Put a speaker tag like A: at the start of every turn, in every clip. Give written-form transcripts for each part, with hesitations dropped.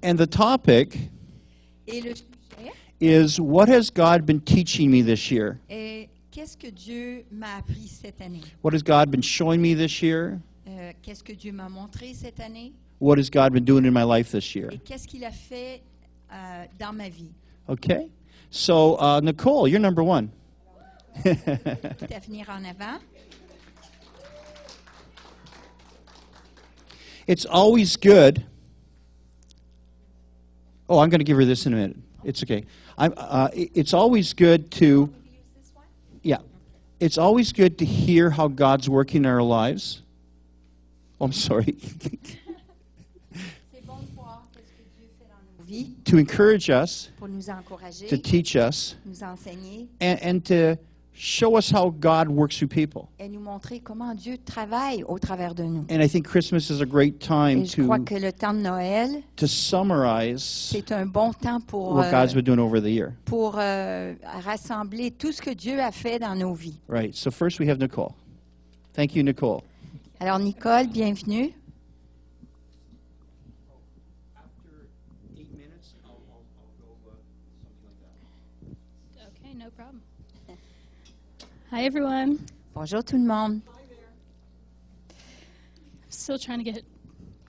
A: And the topic
B: Et le sujet
A: is, what has God been teaching me this year?
B: est qu'est-ce que Dieu m'a appris cette année?
A: What has God been showing me this year?
B: Qu'est-ce que Dieu m'a montré cette année?
A: What has God been doing in my life this year?
B: Et qu'est-ce qu'il a fait dans ma vie?
A: Okay? So, Nicole, you're number one.
B: Tout à venir en avant.
A: It's always good. Oh, I'm going to give her this in a minute. It's okay. It's always good to, yeah. It's always good to hear how God's working in our lives. Oh, I'm sorry.
B: C'est bon de voir ce que Dieu fait dans nos vies
A: To encourage us,
B: pour nous encourager,
A: to teach us,
B: nous enseigner
A: and to show us how God works through people.
B: et nous montrer comment Dieu travaille au travers de nous.
A: And I think Christmas is a great time
B: Et je crois
A: to
B: que le temps de Noël,
A: summarize
B: c'est un bon temps pour
A: what God's been doing over the year.
B: rassembler tout ce que Dieu a fait dans nos vies.
A: Right. So first we have Nicole. Thank you, Nicole.
B: Alors, Nicole, bienvenue.
C: Okay, no problem. Hi, everyone.
B: Bonjour tout le monde.
C: Still trying to get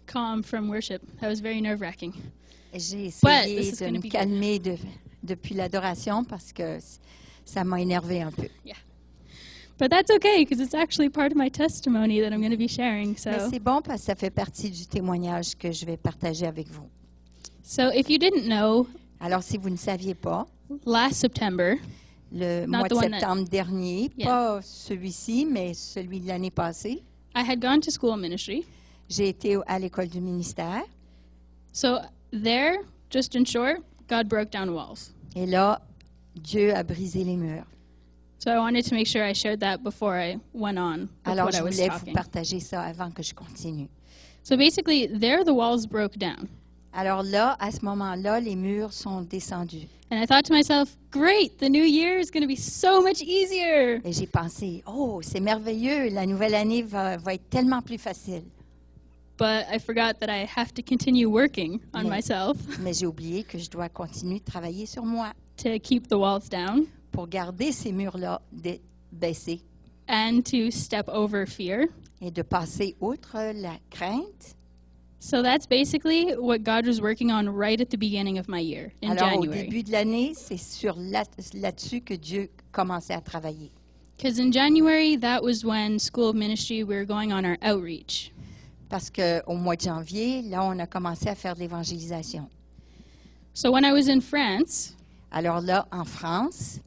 C: calm from worship. That was very nerve-wracking.
B: J'ai
C: But
B: essayé
C: this is
B: de
C: gonna
B: me
C: be good.
B: calmer depuis l'adoration parce que ça m'a énervé un peu.
C: But that's okay, because it's actually part of my testimony that I'm going to be sharing.
B: Mais
C: So,
B: c'est bon parce que ça fait partie du témoignage que je vais partager avec vous.
C: if you didn't know,
B: Alors, si vous ne saviez pas,
C: last September,
B: le
C: Not
B: mois
C: the
B: de
C: one that-
B: septembre dernier,
C: Yeah.
B: pas celui-ci, mais celui de l'année passée,
C: I had gone to school ministry.
B: j'ai été à l'école du ministère.
C: So there, just in short, God broke down walls.
B: Et là, Dieu a brisé les murs.
C: So I wanted to make sure I shared that before I went on with
B: Alors,
C: what I
B: je
C: was
B: voulais vous
C: talking.
B: partager ça avant que je continue.
C: So basically, there the walls broke down.
B: Alors là, à ce moment-là, les murs sont descendus.
C: And I thought to myself, great, the new year is going to be so much easier.
B: Et j'ai pensé, oh, c'est merveilleux, la nouvelle année va être tellement plus facile.
C: But I forgot that I have to continue working on
B: Yeah.
C: myself
B: Mais j'ai oublié que je dois continuer de travailler sur moi
C: to keep the walls down
B: pour garder ces murs-là baissés
C: and to step over fear.
B: et de passer outre la crainte.
C: So that's basically what God was working on right at the beginning of my year in
B: Alors, au
C: January.
B: début de l'année, c'est sur là-dessus que Dieu commençait à travailler.
C: Because in January, that was when School of Ministry, we were going on our outreach.
B: Parce qu'au mois de janvier, là, on a commencé à faire de l'évangélisation.
C: So when I was in France,
B: Alors là, en France,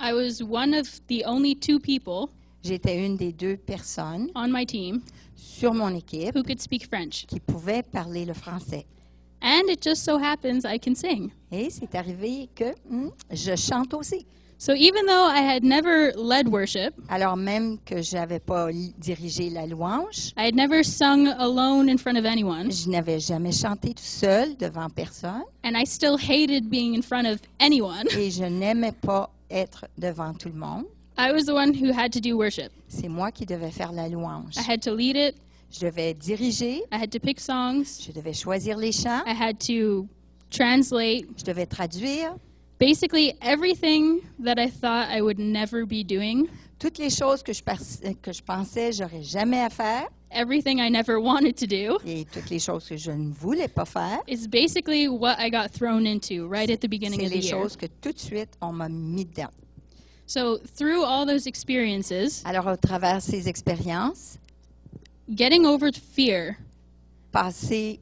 C: I was one of the only 2 people
B: j'étais une des 2 personnes
C: on my team
B: sur mon équipe
C: who could speak French.
B: qui pouvaient parler le français.
C: And it just so happens I can sing.
B: Et c'est arrivé que je chante aussi.
C: So even though I had never led worship,
B: Alors même que je n'avais pas dirigé la louange,
C: I had never sung alone in front of anyone,
B: je n'avais jamais chanté tout seul devant personne
C: and I still hated being in front of anyone.
B: et je n'aimais pas être devant tout le monde.
C: I was the one who had to do worship.
B: C'est moi qui devais faire la louange.
C: I had to lead it,
B: Je devais diriger,
C: I had to pick songs,
B: je devais choisir les chants,
C: I had to translate,
B: je devais traduire.
C: basically everything that I thought I would never be doing,
B: Toutes les choses que je pensais j'aurais jamais à faire
C: everything I never wanted to do,
B: et toutes les choses que je ne voulais pas faire,
C: is basically what I got thrown into right at the beginning
B: c'est
C: of the
B: les
C: year.
B: choses que tout de suite on m'a mis dedans.
C: So through all those experiences,
B: Alors, au travers de ces expériences,
C: getting over fear
B: passer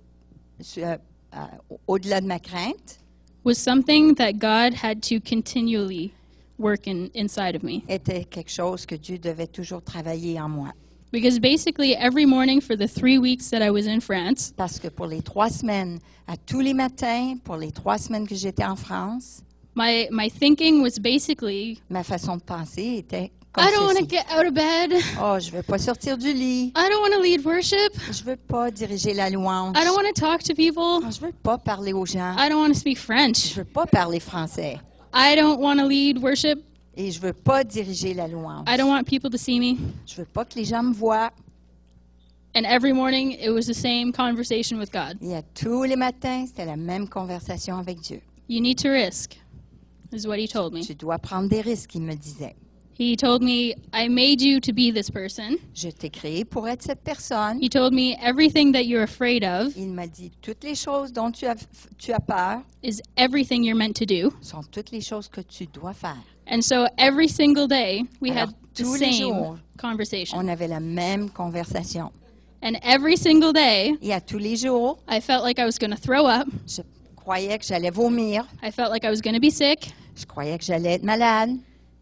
B: au-delà de ma crainte
C: was something that God had to continually work inside of me.
B: était quelque chose que Dieu devait toujours travailler en moi.
C: Because basically every morning for the 3 weeks that I was in France,
B: Parce que pour les 3 semaines, à tous les matins, pour les 3 semaines que j'étais en France,
C: my thinking was basically,
B: ma façon de penser était comme
C: I don't want to
B: ceci.
C: get out of bed.
B: Oh, je veux pas sortir du lit.
C: I don't want to lead worship.
B: Je veux pas diriger la louange.
C: I don't want to talk to people.
B: Je veux pas parler aux gens.
C: I don't want to speak
B: Je
C: French.
B: veux pas parler français.
C: I don't want to lead worship.
B: Et je veux pas diriger la louange.
C: I don't want people to see me.
B: Je veux pas que les gens me voient.
C: And every morning, it was the same conversation with God.
B: Et à tous les matins, c'était la même conversation avec Dieu.
C: You need to risk, is what he told me.
B: Tu dois prendre des risques, il me disait.
C: He told me, I made you to be this person.
B: Je t'ai créé pour être cette personne.
C: He told me everything that you're afraid of
B: Il m'a dit, toutes les choses dont tu as peur
C: is everything you're meant to do.
B: sont toutes les choses que tu dois faire.
C: And so every single day, we
B: Alors,
C: had the
B: tous les
C: same
B: jours,
C: conversation.
B: On avait la même conversation.
C: And every single day,
B: Et à tous les jours,
C: I felt like I was going to throw up.
B: je croyais que j'allais vomir.
C: I felt like I was going to be sick.
B: Je croyais que j'allais être malade.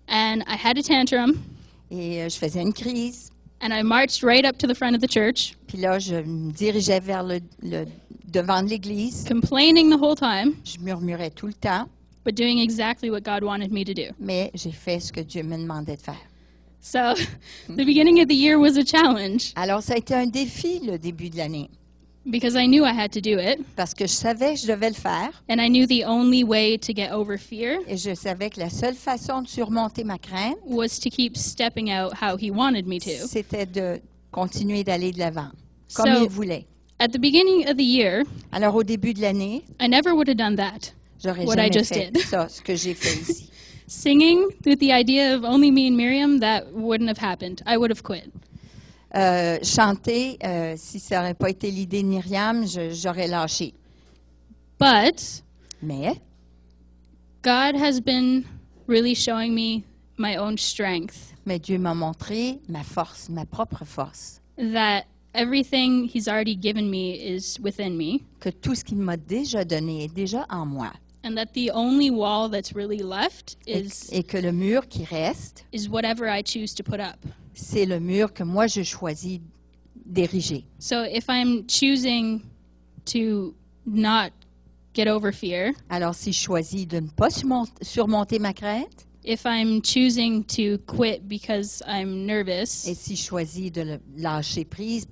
C: And I had a tantrum.
B: Et je faisais une crise.
C: And I marched right up to the front of the church,
B: Puis là, je me dirigeais vers le devant de l'église.
C: complaining the whole time,
B: Je murmurais tout le temps,
C: but doing exactly what God wanted me to do.
B: mais j'ai fait ce que Dieu me demandait de faire.
C: So the beginning of the year was a challenge
B: Alors, ça a été un défi, le début de l'année,
C: because I knew I had to do it.
B: parce que je savais que je devais le faire
C: And I knew the only way to get over fear
B: et je savais que la seule façon de surmonter ma crainte,
C: was to keep stepping out how he wanted me to.
B: c'était de continuer d'aller de l'avant, comme
C: So-
B: il voulait.
C: At the beginning of the year,
B: Alors, au début de l'année,
C: I never would have done that.
B: j'aurais
C: What I
B: jamais
C: just
B: fait
C: did.
B: ça, ce que j'ai fait ici.
C: Singing with the idea of only me and Miriam, that wouldn't have happened. I would have quit.
B: Chanter, si ça n'aurait pas été l'idée de Myriam, j'aurais lâché.
C: But
B: Mais
C: God has been really showing me my own strength,
B: Dieu m'a montré ma force, ma propre force,
C: that everything he's already given me is within me,
B: que tout ce qu'il m'a déjà donné est déjà en moi,
C: and that the only wall that's really left
B: et
C: is
B: que le mur qui reste,
C: whatever I choose to put up.
B: c'est le mur que moi je choisis d'ériger.
C: So if I'm choosing to not get over fear,
B: Alors si je choisis de ne pas surmonter ma crainte,
C: if I'm choosing to quit because I'm nervous,
B: et si je choisis de lâcher prise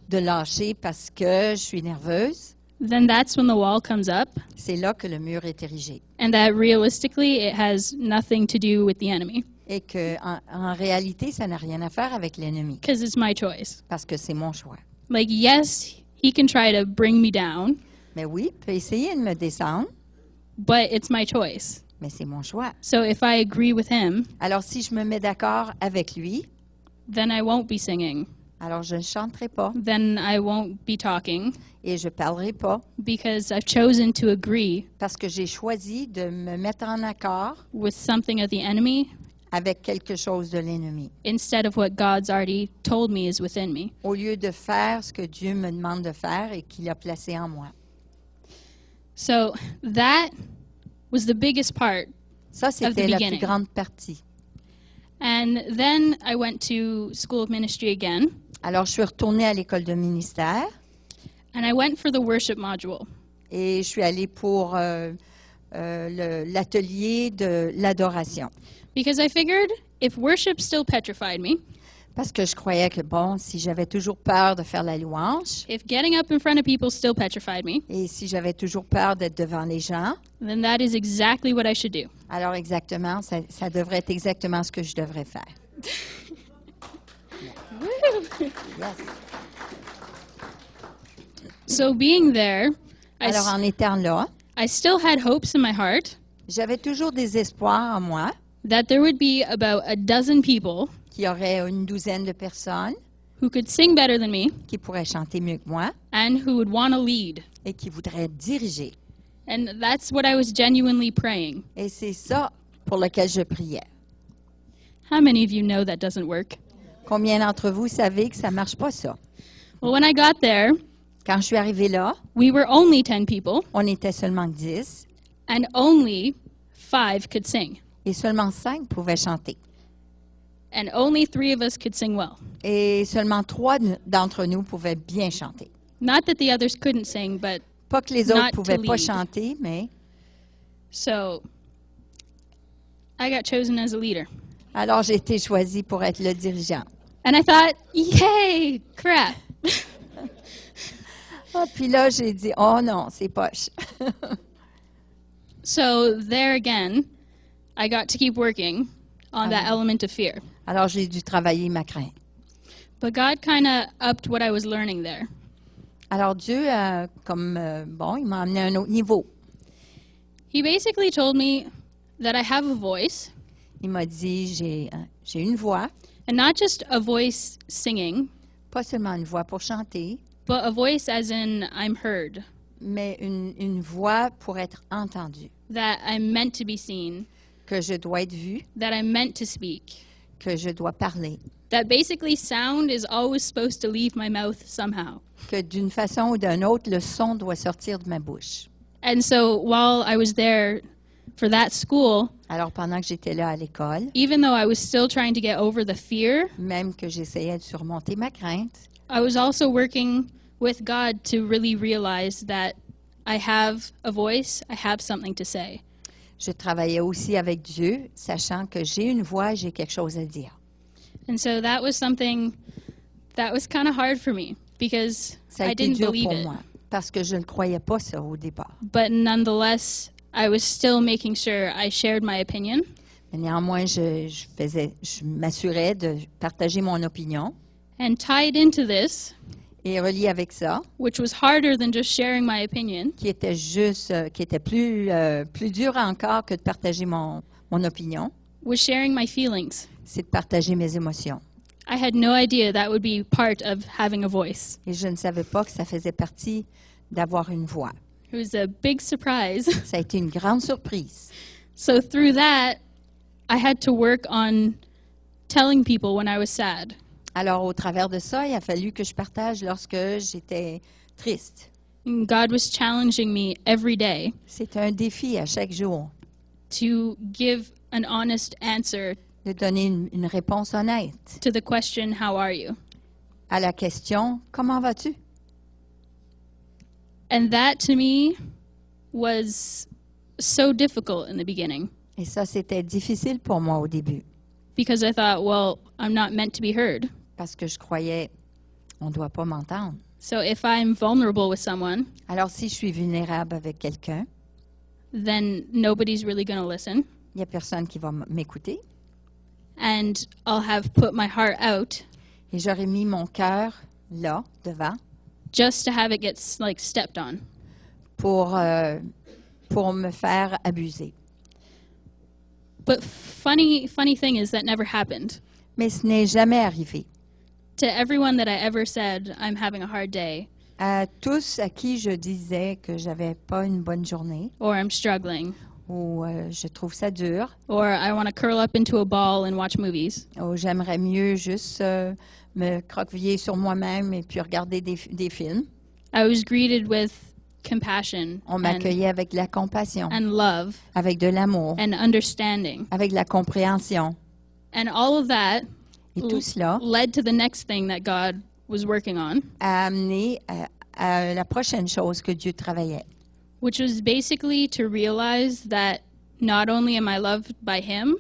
B: de lâcher parce que je suis nerveuse,
C: then that's when the wall comes up,
B: c'est là que le mur est érigé.
C: and that realistically it has nothing to do with the enemy,
B: Et que en réalité, ça n'a rien à faire avec l'ennemi,
C: because it's my choice.
B: parce que c'est mon choix.
C: Like, yes, he can try to bring me down,
B: Mais oui, il peut essayer de me descendre,
C: but it's my choice.
B: mais c'est mon choix.
C: So if I agree with him,
B: Alors si je me mets d'accord avec lui,
C: then I won't be singing.
B: alors je ne chanterai pas
C: Then I won't be talking,
B: et je parlerai pas,
C: because I've chosen to agree
B: parce que j'ai choisi de me mettre en accord
C: with something of the enemy
B: avec quelque chose de l'ennemi,
C: instead of what God's already told me is within me.
B: au lieu de faire ce que Dieu me demande de faire et qu'il a placé en moi.
C: So that was the biggest part.
B: Ça, c'était la plus
C: beginning.
B: grande partie.
C: And then I went to School of Ministry again,
B: Alors, je suis retournée à l'école de ministère
C: and I went for the worship module.
B: et je suis allée pour l'atelier de l'adoration.
C: Because I figured if worship still petrified me,
B: Parce que je croyais que, bon, si j'avais toujours peur de faire la louange
C: if getting up in front of people still petrified me,
B: et si j'avais toujours peur d'être devant les gens,
C: then that is exactly what I should do.
B: alors exactement, ça devrait être exactement ce que je devrais faire. Yes.
C: So being there,
B: Alors, en étant là,
C: I still had hopes in my heart
B: j'avais toujours des espoirs en moi
C: that there would be about a dozen people
B: qu'il y aurait une douzaine de personnes
C: who could sing better than me
B: qui pourraient chanter mieux que moi
C: and who would want to lead.
B: et qui voudraient diriger.
C: And that's what I was genuinely praying.
B: Et c'est ça pour lequel je priais.
C: How many of you know that doesn't work?
B: Combien d'entre vous savez que ça ne marche pas, ça?
C: Well, when I got there,
B: Quand je suis arrivée là,
C: we were only 10 people,
B: on était seulement 10
C: and only 5 could sing.
B: et seulement 5 pouvaient chanter.
C: And only 3 of us could sing well.
B: Et seulement 3 d'entre nous pouvaient bien chanter.
C: Not that the others couldn't sing, but
B: Pas que les
C: Not
B: autres
C: to
B: pouvaient pas
C: lead.
B: chanter, mais
C: so I got chosen as a leader.
B: alors j'ai été choisie pour être le dirigeant.
C: And I thought, yay, crap.
B: Ah, puis là, j'ai dit, oh non, c'est poche.
C: So there again, I got to keep working on that element of fear.
B: Alors j'ai dû travailler ma crainte.
C: But God kind of upped what I was learning there.
B: Alors Dieu, il m'a amené à un autre niveau.
C: He basically told me that I have a voice,
B: Il m'a dit, j'ai une voix,
C: and not just a voice singing,
B: pas seulement une voix pour chanter,
C: but a voice as in I'm heard,
B: mais une voix pour être entendue,
C: that I'm meant to be seen,
B: que je dois être vue,
C: that I'm meant to speak.
B: que je dois parler,
C: That basically sound is always supposed to leave my mouth somehow.
B: que d'une façon ou d'une autre, le son doit sortir de ma bouche.
C: And so while I was there for that school,
B: Alors pendant que j'étais là à l'école,
C: even though I was still trying to get over the fear,
B: même que j'essayais de surmonter ma crainte,
C: I was also working with God to really realize that I have a voice, I have something to say.
B: je travaillais aussi avec Dieu, sachant que j'ai une voix, j'ai quelque chose à dire.
C: And so that was something that was kind of hard for me because
B: Ça a
C: I
B: été
C: didn't
B: dur
C: believe
B: pour
C: it.
B: moi, parce que je ne croyais pas ça au départ.
C: But nonetheless, I was still making sure I shared my opinion.
B: Mais néanmoins, je m'assurais de partager mon opinion.
C: And tied into this,
B: Et relié avec ça,
C: which was harder than just sharing my opinion,
B: qui était plus dur encore que de partager mon opinion,
C: was sharing my feelings.
B: c'est de partager mes émotions.
C: I had no idea that would be part of having a voice.
B: Et je ne savais pas que ça faisait partie d'avoir une voix.
C: It was a big surprise.
B: Ça a été une grande surprise.
C: So through that, I had to work on telling people when I was sad.
B: Alors, au travers de ça, il a fallu que je partage lorsque j'étais triste.
C: And God was challenging me every day
B: C'est un défi à chaque jour
C: to give an honest answer
B: de donner une réponse honnête
C: to the question, how are you?
B: à la question « Comment vas-tu? »
C: And that to me was so difficult in the beginning
B: Et ça, c'était difficile pour moi au début
C: because I thought, well, I'm not meant to be heard.
B: parce que je croyais « On ne doit pas m'entendre.
C: So if I'm vulnerable with someone, »
B: Alors, si je suis vulnérable avec quelqu'un,
C: then nobody's really going to listen.
B: il n'y a personne qui va m'écouter.
C: And I'll have put my heart out
B: Et j'aurais mis mon cœur là, devant,
C: just to have it get stepped on.
B: pour me faire abuser.
C: But funny thing is that never happened.
B: Mais ce n'est jamais arrivé.
C: To everyone that I ever said, I'm having a hard day,
B: À tous à qui je disais que j'avais pas une bonne journée
C: or I'm struggling,
B: ou je trouve ça dur
C: or I want to curl up into a ball and watch movies,
B: ou j'aimerais mieux juste me croqueviller sur moi-même et puis regarder des films.
C: I was greeted with compassion
B: On m'accueillait avec de la compassion,
C: and love
B: avec de l'amour,
C: and understanding.
B: avec de la compréhension.
C: And all of that
B: Et tout cela
C: led to the next thing that God was working on,
B: a amené à la prochaine chose que Dieu travaillait.
C: which was basically to realize that not only am I loved by Him,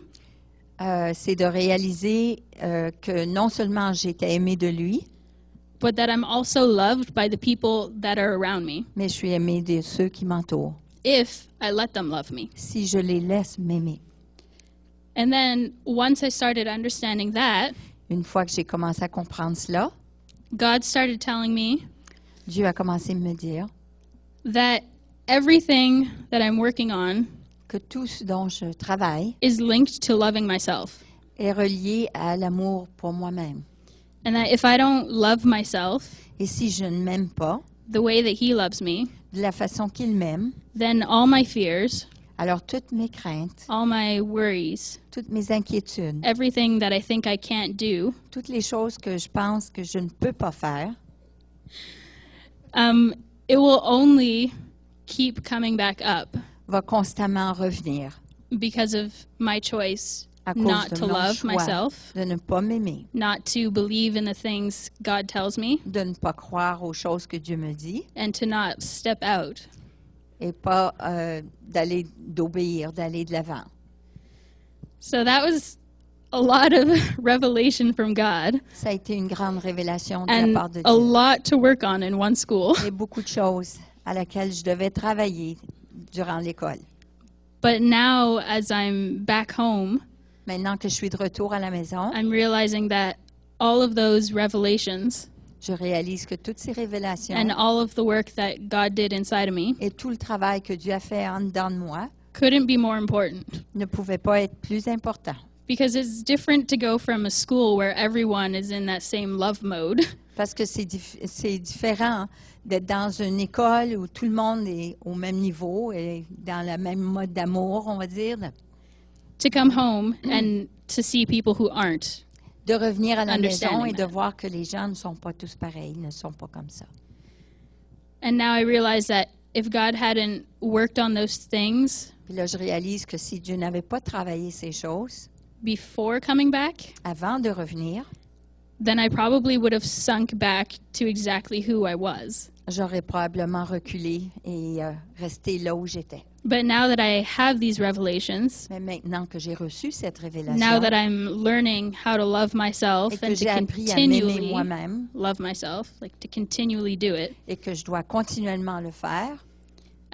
B: C'est de réaliser que non seulement j'étais aimée de lui,
C: but that I'm also loved by the people that are around me,
B: mais je suis aimée de ceux qui m'entourent,
C: if I let them love me.
B: si je les laisse m'aimer.
C: And then once I started understanding that,
B: Une fois que j'ai commencé à comprendre cela,
C: God started telling me
B: Dieu a commencé à me dire
C: that everything that I'm working on
B: que tout ce dont je travaille
C: is linked to loving myself.
B: est relié à l'amour pour moi-même.
C: And that if I don't love myself
B: Et si je ne m'aime pas
C: the way that He loves me,
B: de la façon qu'il m'aime,
C: then all my fears,
B: alors toutes mes craintes,
C: all my worries,
B: toutes mes inquiétudes,
C: everything that I think I can't do,
B: toutes les choses que je pense que je ne peux pas faire,
C: it will only keep coming back up
B: va constamment revenir
C: because of my choice
B: à cause
C: not
B: de
C: to
B: mon
C: love
B: choix
C: myself,
B: de ne pas m'aimer,
C: not to believe in the things God tells me,
B: de ne pas croire aux choses que Dieu me dit
C: and to not step out.
B: et pas d'obéir, d'aller de l'avant.
C: So that was a lot of revelation from God
B: Ça a été une grande révélation de la
C: and
B: part de
C: a
B: Dieu.
C: lot to work on in one school.
B: Et beaucoup de choses à laquelle je devais travailler durant l'école.
C: But now, as I'm back home,
B: Maintenant que je suis de retour à la maison,
C: I'm realizing that all of those revelations
B: Je réalise que toutes ces révélations
C: and all of the work that God did inside of me
B: et tout le travail que Dieu a fait en dedans de moi
C: couldn't be more important.
B: ne pouvaient pas être plus importants.
C: Because it's different to go from a school where everyone is in that same love mode
B: Parce que c'est différent d'être dans une école où tout le monde est au même niveau et dans le même mode d'amour, on va dire,
C: to come home and to see people who aren't.
B: de revenir à la maison
C: Understanding
B: et de
C: that.
B: voir que les gens ne sont pas tous pareils, ne sont pas comme ça.
C: And now I realize that if God hadn't worked on those things
B: Puis là, je réalise que si Dieu n'avait pas travaillé ces choses
C: before coming back,
B: avant de revenir,
C: then I probably would have sunk back to exactly who I was.
B: j'aurais probablement reculé et resté là où j'étais.
C: But now that I have these revelations,
B: Mais maintenant que j'ai reçu cette
C: now
B: révélation
C: that I'm learning how to love
B: et
C: myself
B: que
C: and to
B: j'ai appris à m'aimer
C: continually
B: moi-même
C: love myself, like to continually do it,
B: et que je dois continuellement le faire,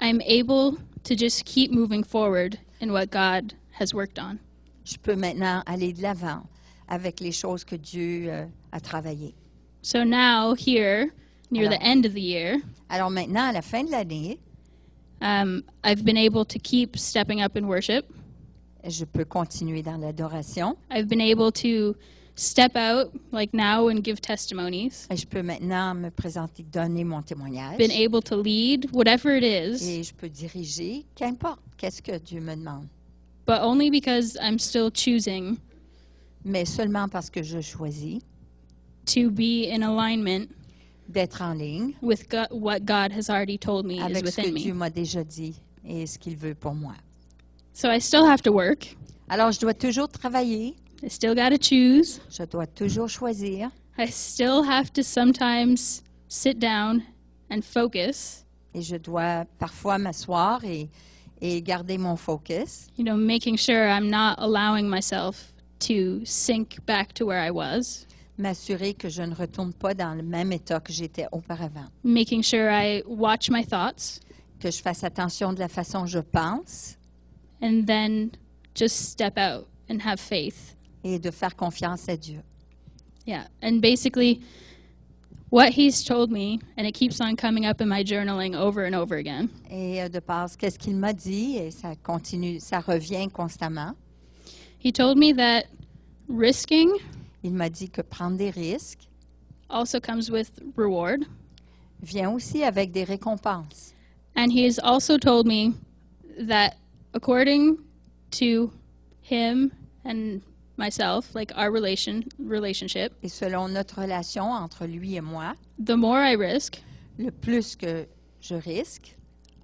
C: I'm able to just keep moving forward in what God has worked on.
B: je peux maintenant aller de l'avant avec les choses que Dieu a travaillées.
C: So now, here, near the
B: Alors.
C: end of the year,
B: Alors maintenant, à la fin de l'année,
C: I've been able to keep stepping up in worship.
B: je peux continuer dans l'adoration
C: I've been able to step out, like now, and give testimonies.
B: et je peux maintenant me présenter, donner mon témoignage
C: Been able to lead, whatever it is,
B: et je peux diriger, qu'importe, qu'est-ce que Dieu me demande.
C: but only because I'm still choosing
B: Mais seulement parce que je choisis
C: to be in alignment
B: d'être en ligne
C: with what God has already told me is
B: avec ce que
C: within
B: Dieu
C: me.
B: m'a déjà dit et ce qu'il veut pour moi.
C: So I still have to work.
B: Alors, je dois toujours travailler,
C: I still got to choose.
B: je dois toujours choisir,
C: I still have to sometimes sit down and focus,
B: et je dois parfois m'asseoir et garder mon focus,
C: you know, making sure I'm not allowing myself to sink back to where I was,
B: m'assurer que je ne retourne pas dans le même état que j'étais auparavant,
C: making sure I watch my thoughts,
B: que je fasse attention de la façon dont je pense
C: and then just step out and have faith.
B: et de faire confiance à Dieu.
C: Yeah. And basically, what he's told me, and it keeps on coming up in my journaling over and over again,
B: Et de par qu'est-ce qu'il m'a dit, et ça continue, ça revient constamment.
C: he told me that risking
B: Il m'a dit que prendre des risques
C: also comes with reward.
B: vient aussi avec des récompenses.
C: And he has also told me that according to him and myself, like our relationship,
B: Et selon notre relation entre lui et moi,
C: the more I risk,
B: le plus que je risque,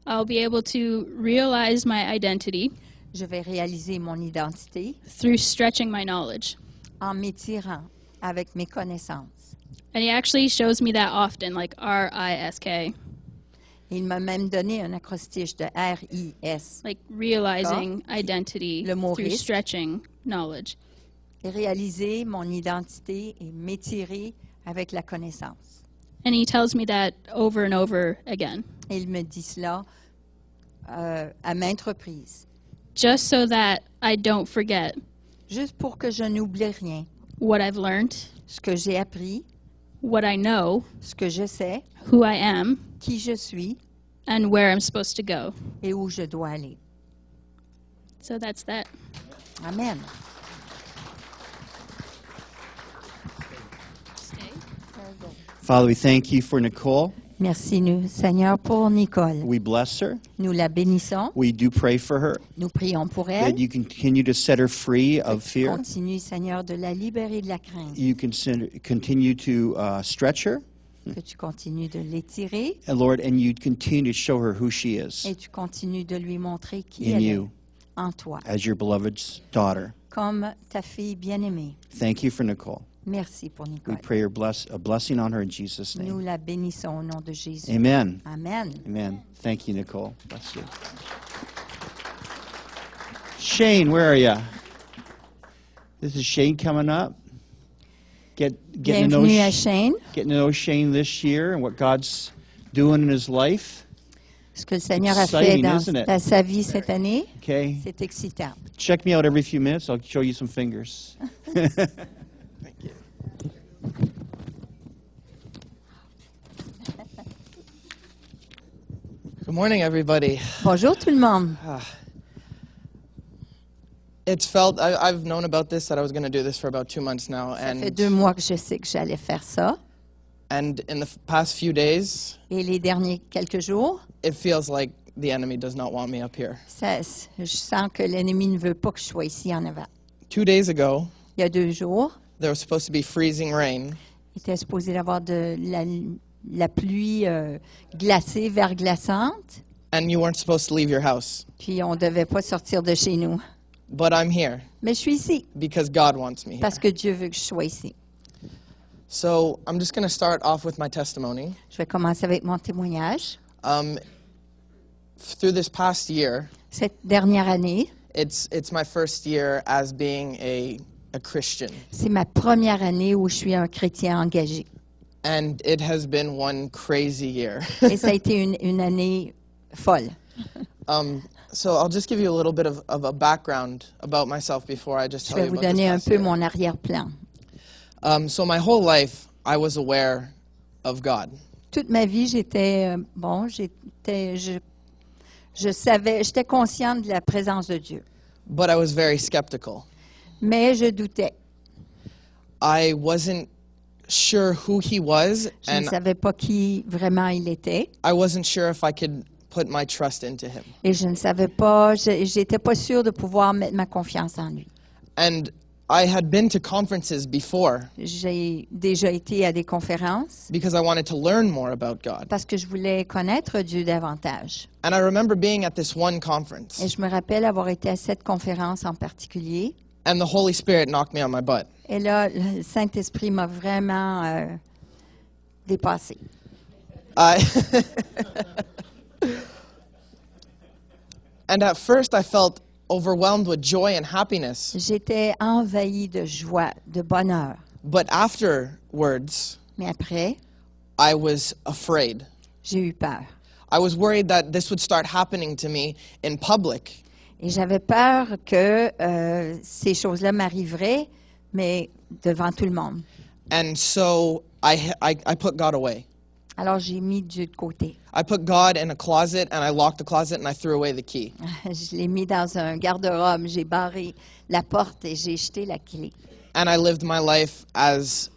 C: I'll be able to realize my identity
B: je vais réaliser mon identité
C: through stretching my knowledge.
B: en m'étirant avec mes connaissances.
C: And he actually shows me that often, like RISK,
B: Il m'a même donné un acrostiche de RIS,
C: like realizing identity
B: Le mot
C: through
B: risque.
C: stretching knowledge.
B: et réaliser mon identité et m'étirer avec la connaissance.
C: And he tells me that over and over again,
B: Et il me dit cela à maintes reprises,
C: just so that I don't forget
B: juste pour que je n'oublie rien.
C: what I've learned,
B: Ce que j'ai appris,
C: what I know,
B: ce que je sais,
C: who I am,
B: qui je suis
C: and where I'm supposed to go.
B: et où je dois aller.
C: So that's that.
B: Amen.
A: Father, we thank you for Nicole.
B: Merci, nous, Seigneur, pour Nicole.
A: We bless her.
B: Nous la bénissons.
A: We do pray for her,
B: Nous prions pour
A: that
B: elle.
A: you continue to set her free of fear.
B: Continue, Seigneur, de la libérer de la crainte.
A: You can continue to stretch her,
B: Que tu continues de l'étirer
A: and Lord, and you continue to show her who she is
B: et tu continues de lui montrer qui
A: in
B: elle est
A: you
B: en toi,
A: as your beloved daughter.
B: comme ta fille bien-aimée.
A: Thank you for Nicole.
B: Merci pour
A: We
B: Nicole.
A: pray a blessing on her in Jesus'
B: Nous
A: name.
B: la bénissons au nom de Jésus.
A: Amen.
B: Amen.
A: Amen. Thank you, Nicole. Bless you. Shane, where are you? This is Shane coming up. Getting to
B: Bienvenue à
A: know
B: Shane.
A: getting to know Shane this year and what God's doing in his life.
B: Ce que le Seigneur a fait
A: Exciting,
B: dans
A: isn't it?
B: sa vie cette année,
A: Okay.
B: c'est excitant.
A: Check me out every few minutes. I'll show you some fingers. Thank you.
D: Good morning, everybody.
B: Bonjour tout le monde.
D: It's felt, I've known about this, that I was going to do this for about 2 months now.
B: Ça fait 2 mois que je sais que j'allais faire ça.
D: And in the past few days,
B: Et les derniers quelques jours,
D: it feels like the enemy does not want me up here.
B: je sens que l'ennemi ne veut pas que je sois ici en avant.
D: 2 days ago,
B: Il y a 2 jours,
D: there was supposed to be freezing rain,
B: il était supposé d'avoir de la pluie glacée, verglaçante,
D: and you weren't supposed to leave your house.
B: puis on ne devait pas sortir de chez nous.
D: But I'm here
B: Mais je suis ici
D: because God wants me here.
B: parce que Dieu veut que je sois ici.
D: So I'm just going to start off with my testimony.
B: Je vais commencer avec mon témoignage.
D: Through this past year,
B: Cette dernière année,
D: it's my first year as being a Christian.
B: c'est ma première année où je suis un chrétien engagé.
D: And it has been one crazy year.
B: Et ça a été une année folle.
D: So I'll just give you a little bit of a background about myself before I just
B: Je
D: tell
B: vais
D: you
B: vous
D: about this
B: donner un
D: past
B: peu
D: year.
B: mon arrière-plan.
D: So my whole life, I was aware of God.
B: Toute ma vie, je savais, j'étais consciente de la présence de Dieu.
D: But I was very skeptical.
B: Mais je doutais.
D: I wasn't sure who he was,
B: Je ne
D: and
B: savais pas qui vraiment il était.
D: I wasn't sure if I could put my trust into him.
B: Et je ne savais pas, j'étais pas sûre de pouvoir mettre ma confiance en lui.
D: And I had been to conferences before
B: J'ai déjà été à des conférences
D: because I wanted to learn more about God.
B: parce que je voulais connaître Dieu davantage.
D: And I remember being at this one conference,
B: Et je me rappelle avoir été à cette conférence en particulier.
D: and the Holy Spirit knocked me on my butt.
B: Et là, le Saint-Esprit m'a vraiment dépassé.
D: I And at first I felt overwhelmed with joy and happiness.
B: J'étais envahie de joie, de bonheur.
D: But afterwards,
B: Mais après,
D: I was afraid.
B: j'ai eu peur.
D: I was worried that this would start happening to me in public.
B: Et j'avais peur que ces choses-là m'arriveraient, mais devant tout le monde.
D: And so I put God away.
B: Alors j'ai mis Dieu de côté.
D: I put God in a closet, and I locked the closet, and I threw away the key.
B: Je l'ai mis dans un garde-robe, j'ai barré la porte et j'ai jeté la clé.
D: And I lived my life as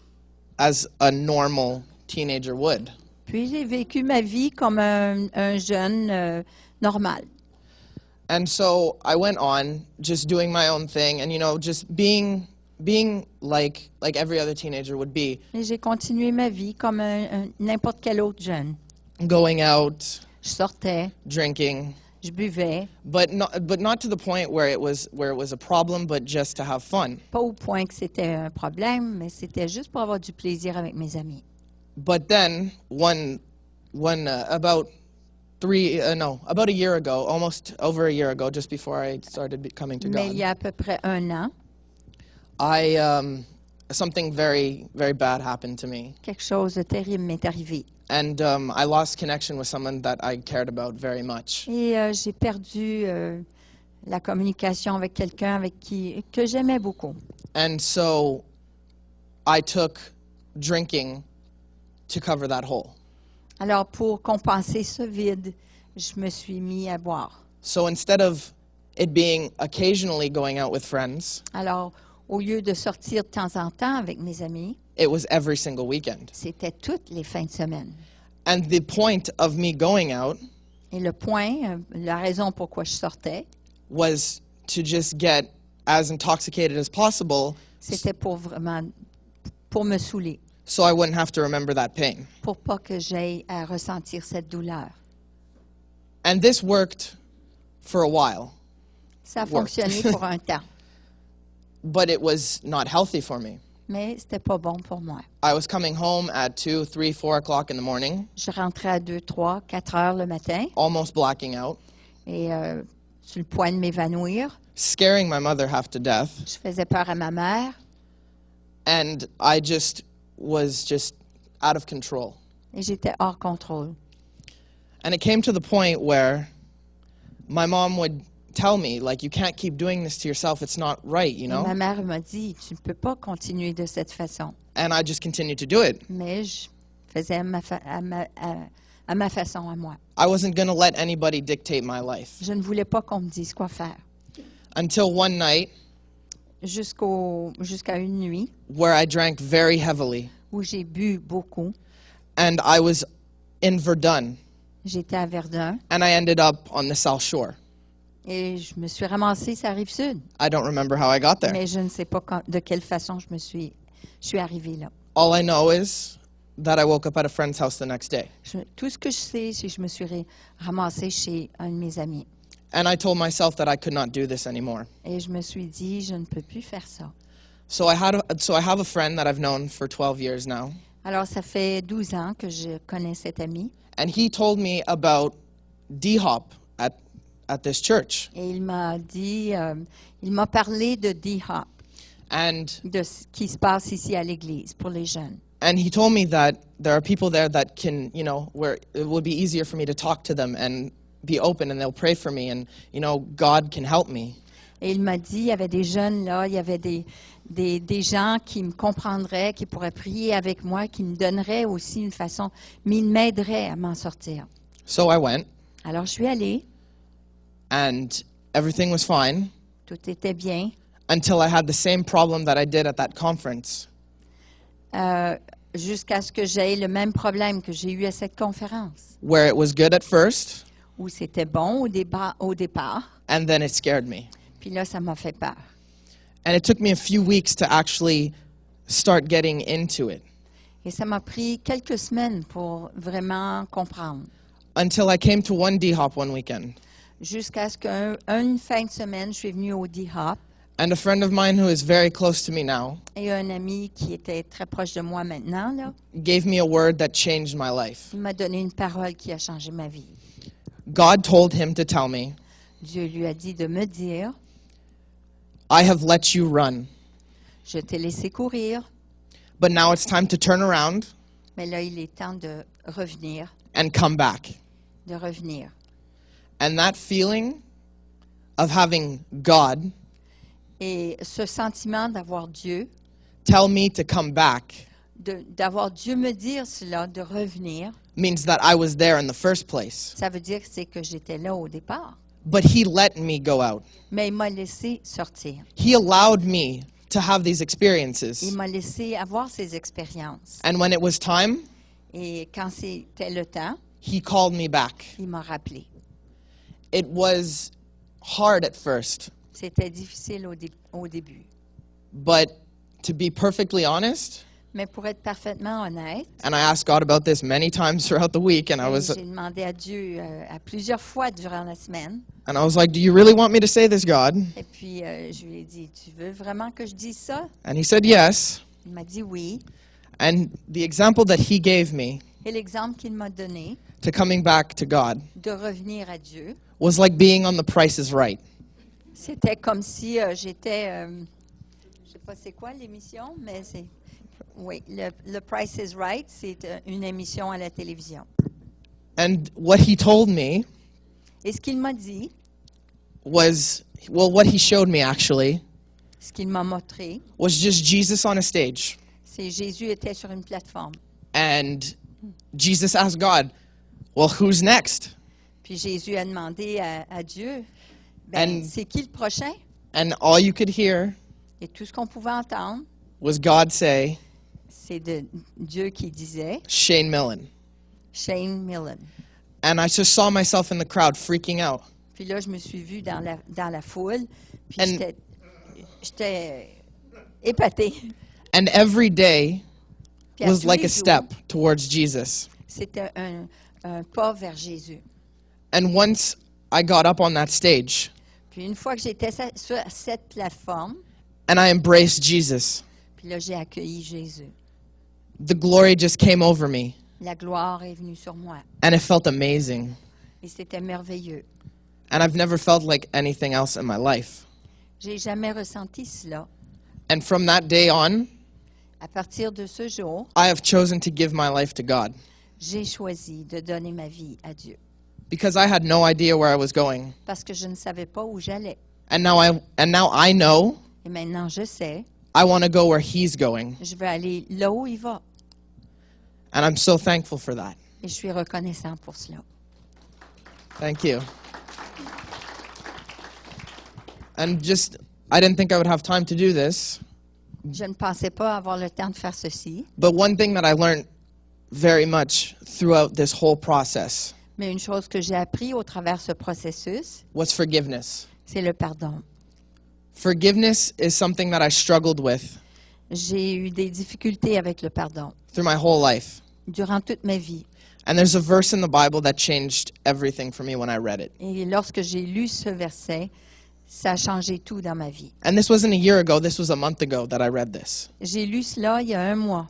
D: a normal teenager would.
B: Puis j'ai vécu ma vie comme un jeune normal.
D: And so I went on just doing my own thing, and just being like every other teenager would be,
B: Et j'ai continué ma vie comme n'importe quel autre jeune.
D: going out,
B: Je sortais,
D: drinking,
B: je buvais,
D: but not to the point where it was a problem, but just to have fun.
B: pas au point que c'était un problème, mais c'était juste pour avoir du plaisir avec mes amis.
D: But then about a year ago, almost over a year ago, just before I started coming to
B: Mais il y
D: God,
B: a à peu près 1 an,
D: something very, very bad happened to me.
B: quelque chose de terrible m'est arrivé.
D: And I lost connection with someone that I cared about very much.
B: Et j'ai perdu la communication avec quelqu'un que j'aimais beaucoup.
D: And so I took drinking to cover that hole.
B: Alors, pour compenser ce vide, je me suis mis à boire.
D: So instead of it being occasionally going out with friends,
B: Alors, au lieu de sortir de temps en temps avec mes amis,
D: it was every single weekend.
B: c'était toutes les fins de semaine.
D: And the point of me going out
B: Et le point, la raison pourquoi je sortais,
D: was to just get as intoxicated as possible
B: c'était pour me saouler,
D: so I wouldn't have to remember that pain.
B: pour pas que j'aie à ressentir cette douleur.
D: And this worked for a while,
B: Ça a fonctionné pour un temps,
D: but it was not healthy for me.
B: mais c'était pas bon pour moi.
D: I was coming home at 2, 3, 4 o'clock in the morning,
B: Je rentrais à 2, 3, 4 heures le matin
D: almost blacking out,
B: et sur le point de m'évanouir.
D: scaring my mother half to death,
B: Je faisais peur à ma mère
D: and I was just out of control.
B: et j'étais hors contrôle.
D: And it came to the point where my mom would tell me, like, you can't keep doing this to yourself. It's not right, you
B: Et ma
D: know?
B: mère m'a dit, tu ne peux pas continuer de cette façon.
D: And I just continued to do it.
B: Mais je faisais à ma façon, à moi.
D: I wasn't going to let anybody dictate my life.
B: Je ne voulais pas qu'on me dise quoi faire.
D: Until one night
B: Jusqu'à une nuit
D: where I drank very heavily,
B: où j'ai bu beaucoup.
D: and I was in Verdun,
B: J'étais à Verdun
D: and I ended up on the South Shore.
B: et je me suis ramassée sur la rive sud.
D: I don't remember how I got there.
B: Mais je ne sais pas de quelle façon je suis arrivée là.
D: All I know is that I woke up at a friend's house the next day.
B: Tout ce que je sais, c'est que je me suis ramassée chez un de mes amis.
D: And I told myself that I could not do this anymore.
B: Et je me suis dit, je ne peux plus faire ça.
D: So I have a friend that I've known for 12 years now,
B: Alors, ça fait 12 ans que je connais cet ami.
D: and he told me about D-Hop at this church.
B: Et il m'a parlé de D-Hop,
D: And
B: de ce qui se passe ici à l'église pour les jeunes.
D: he told me that there are people there that can, where it would be easier for me to talk to them and be open, and they'll pray for me, and, God can help me.
B: Et il m'a dit, il y avait des jeunes là, il y avait des gens qui me comprendraient, qui pourraient prier avec moi, qui me donneraient aussi une façon, mais ils m'aideraient à m'en sortir.
D: So I went,
B: Alors, je suis allée,
D: and everything was fine
B: tout était bien,
D: until I had the same problem that I did at that conference.
B: jusqu'à ce que j'aie le même problème que j'ai eu à cette conférence,
D: Where it was good at first,
B: où c'était bon au départ,
D: and then it scared me.
B: puis là, ça m'a fait peur.
D: And it took me a few weeks to actually start getting into it,
B: Et ça m'a pris quelques semaines pour vraiment comprendre,
D: until I came to one D-Hop one weekend.
B: jusqu'à ce qu'une fin de semaine, je suis venue au D-Hop,
D: And a friend of mine who is very close to me now
B: et un ami qui était très proche de moi maintenant, là,
D: gave me a word that changed my life.
B: il m'a donné une parole qui a changé ma vie.
D: God told him to tell me,
B: Dieu lui a dit de me dire,
D: I have let you run,
B: je t'ai laissé courir,
D: but now it's time to turn around
B: mais là, il est temps de revenir,
D: and come back.
B: de revenir.
D: And that feeling of having God
B: Et ce sentiment d'avoir Dieu,
D: tell me to come back
B: d'avoir Dieu me dire cela, de revenir,
D: means that I was there in the first place.
B: ça veut dire que c'est que j'étais là au départ.
D: But he let me go out.
B: Mais il m'a laissé sortir.
D: He allowed me to have these
B: Il
D: experiences.
B: m'a laissé avoir ces expériences.
D: And when it was time,
B: Et quand c'était le temps,
D: he called me back.
B: il m'a rappelé.
D: It was hard at first,
B: C'était difficile au début.
D: but to be perfectly honest,
B: Mais pour être parfaitement honnête,
D: and I asked God about this many times throughout the week, and I was
B: j'ai demandé à Dieu à plusieurs fois durant la semaine.
D: like, do you really want me to say this, God?
B: Et puis, je lui ai dit, tu veux vraiment que je dise ça?
D: And he said yes.
B: Il m'a dit oui.
D: And the example that he gave me
B: Et l'exemple qu'il m'a donné
D: to coming back to God
B: de revenir à Dieu,
D: was like being on The Price is Right.
B: c'était comme si j'étais, je sais pas c'est quoi l'émission, mais c'est, oui, le Price is Right, c'est une émission à la télévision.
D: And what he told me
B: Et ce qu'il m'a dit,
D: was, well, what he showed me actually
B: ce qu'il m'a montré,
D: was just Jesus on a stage.
B: c'est Jésus était sur une plateforme.
D: And Jesus asked God, well, who's next?
B: Puis Jésus a demandé à Dieu, ben,
D: And-
B: c'est qui le prochain?
D: And all you could hear
B: Et tout ce qu'on pouvait entendre,
D: was God say,
B: c'est de Dieu qui disait,
D: Shane Millen.
B: Shane Millen.
D: And I just saw myself in the crowd freaking out.
B: Puis là, je me suis vue dans la foule, puis
D: And-
B: j'étais épatée.
D: And every day
B: Puis à
D: was
B: tous
D: like
B: les
D: a
B: jours,
D: step towards Jesus.
B: c'était un pas vers Jésus.
D: And once I got up on that stage
B: Puis une fois que j'étais sur cette plateforme,
D: and I embraced Jesus,
B: puis là, j'ai accueilli Jésus.
D: the glory just came over me.
B: La gloire est venue sur moi.
D: And it felt amazing.
B: Et c'était merveilleux.
D: And I've never felt like anything else in my life.
B: J'ai jamais ressenti cela.
D: And from that day on,
B: À partir de ce jour,
D: I have chosen to give my life to God
B: j'ai choisi de donner ma vie à Dieu.
D: because I had no idea where I was going.
B: Parce que je ne savais pas où j'allais.
D: And now I know
B: Et maintenant, je sais,
D: I want to go where he's going.
B: je veux aller là où il va.
D: And I'm so thankful for that.
B: Et je suis reconnaissant pour cela.
D: Thank you. And just, I didn't think I would have time to do this,
B: Je ne pensais pas avoir le temps de faire ceci,
D: but one thing that I learned very much throughout this whole process
B: mais une chose que j'ai appris au travers de ce processus,
D: was forgiveness.
B: c'est le pardon.
D: Forgiveness is something that I struggled with
B: J'ai eu des difficultés avec le pardon
D: through my whole life.
B: durant toute ma vie.
D: And there's a verse in the Bible that changed everything for me when I read it.
B: Et lorsque j'ai lu ce verset, ça a changé tout dans ma vie.
D: And this wasn't a year ago, this was a month ago that I read this.
B: J'ai lu cela il y a 1 mois.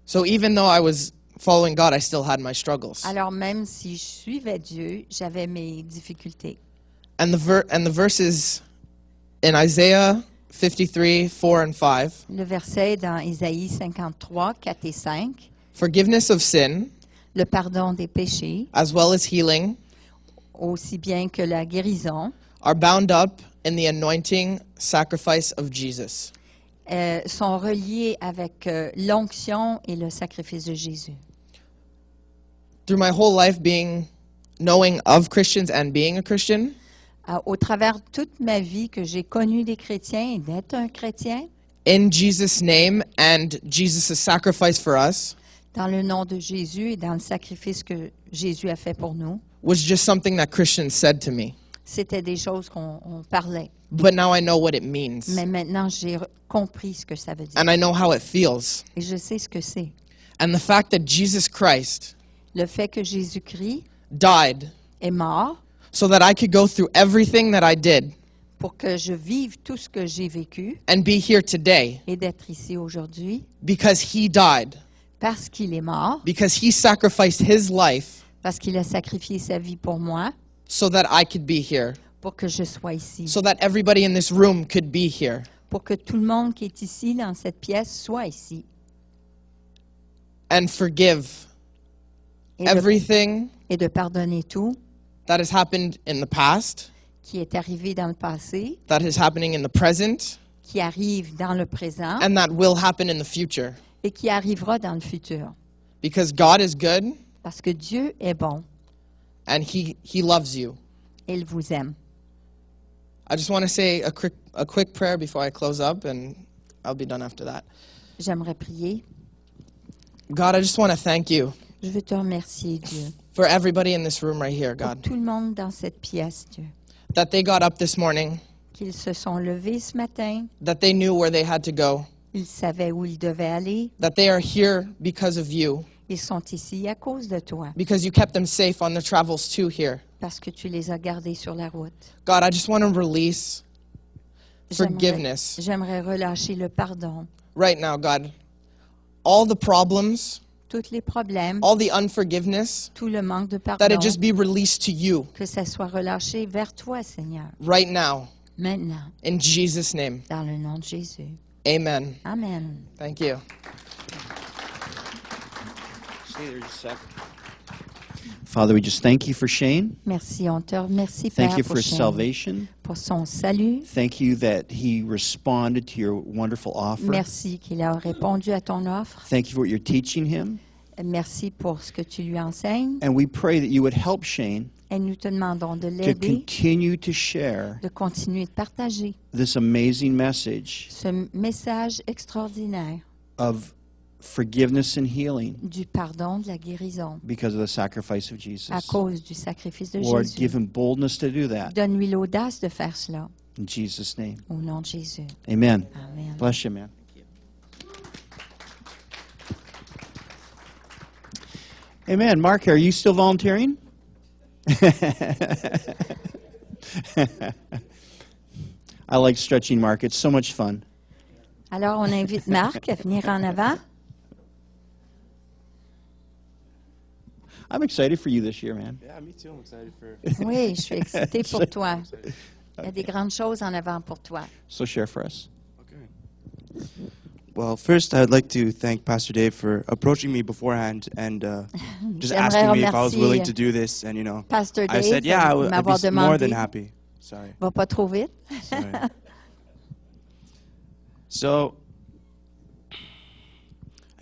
D: So even though I was following God, I still had my struggles.
B: Alors même si je suivais Dieu, j'avais mes difficultés.
D: And the verses in Isaiah 53, 4 and 5,
B: Le verset dans Isaïe 53, 4 et 5,
D: forgiveness of sin,
B: le pardon des péchés,
D: as well as healing,
B: aussi bien que la guérison,
D: are bound up in the anointing sacrifice of Jesus.
B: sont reliés avec l'onction et le sacrifice de Jésus.
D: Through my whole life knowing of Christians and being a Christian,
B: Au travers de toute ma vie que j'ai connu des chrétiens et d'être un chrétien,
D: in Jesus' name and Jesus' sacrifice for us,
B: dans le nom de Jésus et dans le sacrifice que Jésus a fait pour nous,
D: was just something that Christians said to me.
B: c'était des choses qu'on parlait.
D: But now I know what it means.
B: Mais maintenant, j'ai compris ce que ça veut dire.
D: And I know how it feels.
B: Et je sais ce que c'est.
D: And the fact that Jesus Christ
B: Le fait que Jésus-Christ
D: died
B: est mort
D: so that I could go through everything that I did
B: pour que je vive tout ce que j'ai vécu
D: and be here today
B: et d'être ici aujourd'hui
D: because he died,
B: parce qu'il est mort,
D: because he sacrificed his life
B: parce qu'il a sacrifié sa vie pour moi,
D: so that I could be here,
B: pour que je sois ici,
D: so that everybody in this room could be here.
B: pour que tout le monde qui est ici dans cette pièce soit ici.
D: And forgive
B: Et
D: everything
B: et de pardonner tout
D: that has happened in the past,
B: qui est arrivé dans le passé,
D: that is happening in the present,
B: qui arrive dans le présent
D: and that will happen in the future.
B: et qui arrivera dans le futur.
D: Because God is good
B: Parce que Dieu est bon
D: and he loves you.
B: et il vous aime.
D: I just want to say a quick prayer before I close up, and I'll be done after that.
B: J'aimerais prier.
D: God, I just want to thank you
B: Je veux te remercier, Dieu,
D: for everybody in this room right here,
B: pour
D: God,
B: tout le monde dans cette pièce, Dieu,
D: that they got up this morning,
B: qu'ils se sont levés ce matin,
D: that they knew where they had to go,
B: ils savaient où ils devaient aller,
D: that they are here because of you,
B: ils sont ici à cause de toi,
D: because you kept them safe on their travels to here.
B: parce que tu les as gardés sur la route.
D: God, I just want to release forgiveness
B: J'aimerais relâcher le pardon,
D: right now, God. All the problems,
B: tous les problèmes,
D: all the unforgiveness,
B: tout le manque de
D: that
B: pardon,
D: it just be released to you
B: que ça soit relâché vers toi, Seigneur,
D: right now,
B: maintenant,
D: in Jesus' name.
B: dans le nom de Jésus.
D: Amen.
B: Amen.
D: Thank you.
A: Stay there just a sec. Father, we just thank you for Shane.
B: Merci, on te remercie,
A: Thank
B: Père,
A: you
B: pour
A: for his
B: Shane,
A: salvation.
B: pour son salut.
A: Thank you that he responded to your wonderful offer.
B: Merci qu'il a répondu à ton offre.
A: Thank you for what you're teaching him.
B: Merci pour ce que tu lui enseignes.
A: And we pray that you would help Shane
B: Et nous te demandons de
A: to
B: l'aider,
A: continue to share
B: de continuer de partager
A: this amazing message
B: ce message extraordinaire
A: of forgiveness and healing
B: du pardon, de la guérison,
A: because of the sacrifice of Jesus.
B: à cause du sacrifice de
A: Lord,
B: Jésus.
A: give him boldness to do that.
B: Donne-lui l'audace de faire cela.
A: In Jesus' name.
B: Au nom de Jésus.
A: Amen.
B: Amen.
A: Bless you, man. Amen. Mark, are you still volunteering? I like stretching Mark. It's so much fun.
B: Alors, on invite Marc à venir en avant.
A: I'm excited for you this year, man.
E: Yeah, me too. I'm excited for.
B: Oui, je suis excitée pour toi. Il y a des grandes choses en avant pour toi.
A: So share for us.
E: Okay. Well, first, I'd like to thank Pastor Dave for approaching me beforehand and just
B: J'aimerais
E: asking me if I was willing
B: remercier
E: to do this. And, you know,
B: Pastor
E: I
B: Dave
E: said, yeah,
B: de
E: I'd
B: m'avoir
E: be more than
B: demandé.
E: happy. Sorry.
B: Va pas trop vite.
E: Sorry. So,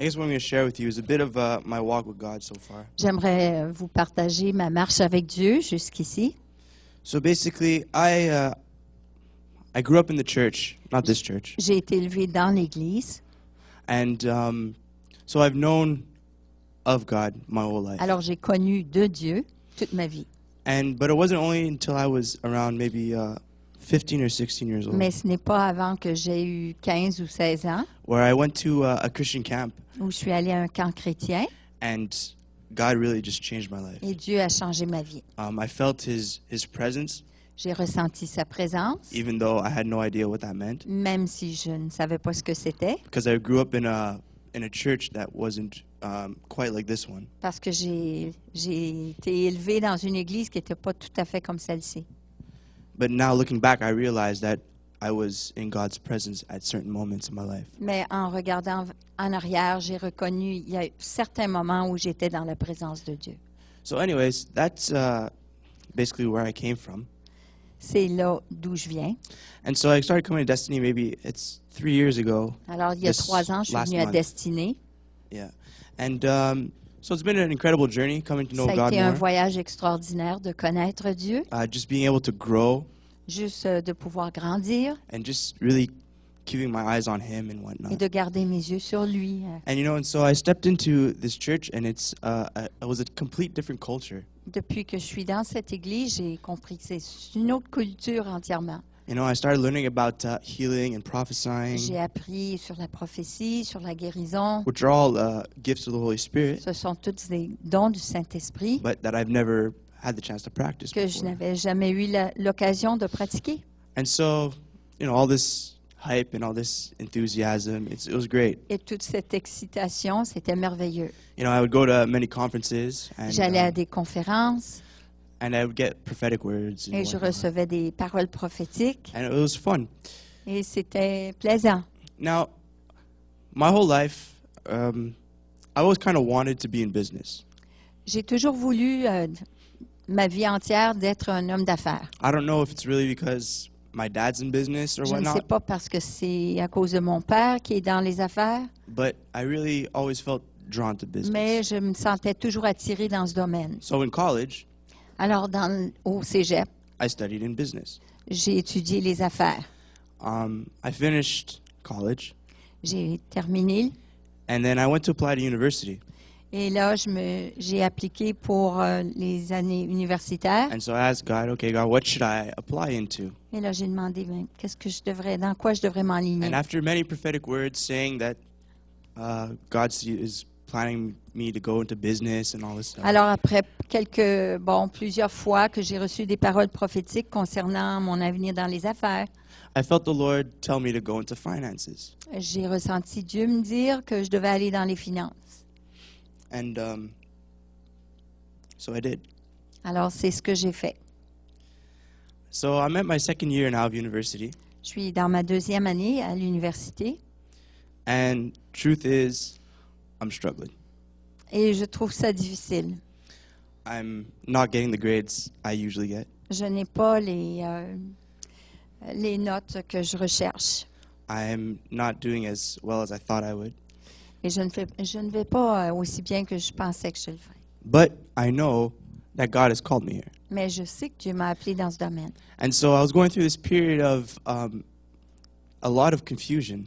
E: I guess what I'm going to share with you is a bit of my walk with God so far.
B: J'aimerais vous partager ma marche avec Dieu jusqu'ici.
E: So basically, I grew up in the church, not this church,
B: J'ai été élevée dans l'Église.
E: and so I've known of God my whole life.
B: Alors, j'ai connu de Dieu toute ma vie.
E: But it wasn't only until I was around maybe 15 or 16 years old
B: Mais ce n'est pas avant que j'ai eu 15 ou 16 ans
E: where I went to a Christian camp,
B: où je suis allée à un camp chrétien
E: and God really just changed my life.
B: et Dieu a changé ma vie.
E: I felt His presence,
B: J'ai ressenti sa présence,
E: even though I had no idea what that meant,
B: même si je ne savais pas ce que c'était,
E: because I grew up in a church that wasn't quite like this one.
B: parce que j'ai été élevée dans une église qui n'était pas tout à fait comme celle-ci.
E: But now looking back, I realized that I was in God's presence at certain moments in my life.
B: Mais en regardant en arrière, j'ai reconnu, il y a eu certains moments où j'étais dans la présence de Dieu.
E: So anyways, that's basically where I came from.
B: C'est là d'où je viens.
E: And so I started coming to Destiny maybe it's 3 years ago.
B: Alors, il y a
E: This
B: 3 ans, je suis
E: last
B: venue à
E: month.
B: Destinée.
E: Yeah. And so it's been an incredible journey coming to know
B: Ça a
E: God
B: été un
E: more.
B: voyage extraordinaire de connaître Dieu,
E: Just being able to grow
B: juste de pouvoir grandir
E: and just really keeping my eyes on Him and
B: et
E: whatnot.
B: de garder mes yeux sur lui.
E: And and so I stepped into this church, and it was a complete different culture.
B: Depuis que je suis dans cette église, j'ai compris que c'est une autre culture entièrement.
E: I started learning about healing and prophesying,
B: J'ai appris sur la prophétie, sur la guérison.
E: which are all gifts of the Holy Spirit,
B: Ce sont tous des dons du Saint-Esprit
E: but that I've never had the chance to practice
B: que je
E: before.
B: n'avais jamais eu l'occasion de pratiquer.
E: And so, all this hype and all this enthusiasm, it was great.
B: Et toute cette excitation, c'était merveilleux.
E: I would go to many conferences, and
B: J'allais à des conférences
E: I would get prophetic words, and
B: et je
E: whatnot.
B: recevais des paroles prophétiques
E: And it was fun.
B: et c'était plaisant.
E: Now, my whole life, I always kind of wanted to be in business.
B: J'ai toujours voulu, ma vie entière, d'être un homme d'affaires.
E: I don't know if it's really because my dad's in business or
B: Je ne sais
E: whatnot,
B: pas parce que c'est à cause de mon père qui est dans les affaires,
E: but I really always felt drawn to business.
B: mais je me sentais toujours attirée dans ce domaine.
E: So in college,
B: Alors, au cégep,
E: I studied in business.
B: j'ai étudié les affaires.
E: I finished college,
B: J'ai terminé
E: and then I went to apply to university.
B: et là, j'ai appliqué pour les années universitaires.
E: And so I asked God, okay, God, what should I apply into?
B: Et là, j'ai demandé, dans quoi je devrais m'enligner.
E: And after many prophetic words saying that God is planning me to go into business and all this stuff,
B: Alors, après plusieurs fois que j'ai reçu des paroles prophétiques concernant mon avenir dans les affaires,
E: I felt the Lord tell me to go into finances.
B: j'ai ressenti Dieu me dire que je devais aller dans les finances.
E: And so I did.
B: Alors, c'est ce que j'ai fait.
E: So I'm at my second year now of university,
B: Je suis dans ma 2e année à l'université
E: and truth is, I'm struggling.
B: et je trouve ça difficile.
E: I'm not getting the grades I usually get.
B: Je n'ai pas les notes que je recherche.
E: I'm not doing as well as I thought I would.
B: Et je ne vais pas aussi bien que je pensais que je le ferais.
E: But I know that God has called me here.
B: Mais je sais que Dieu m'a appelé dans ce domaine.
E: And so I was going through this period of a lot of confusion.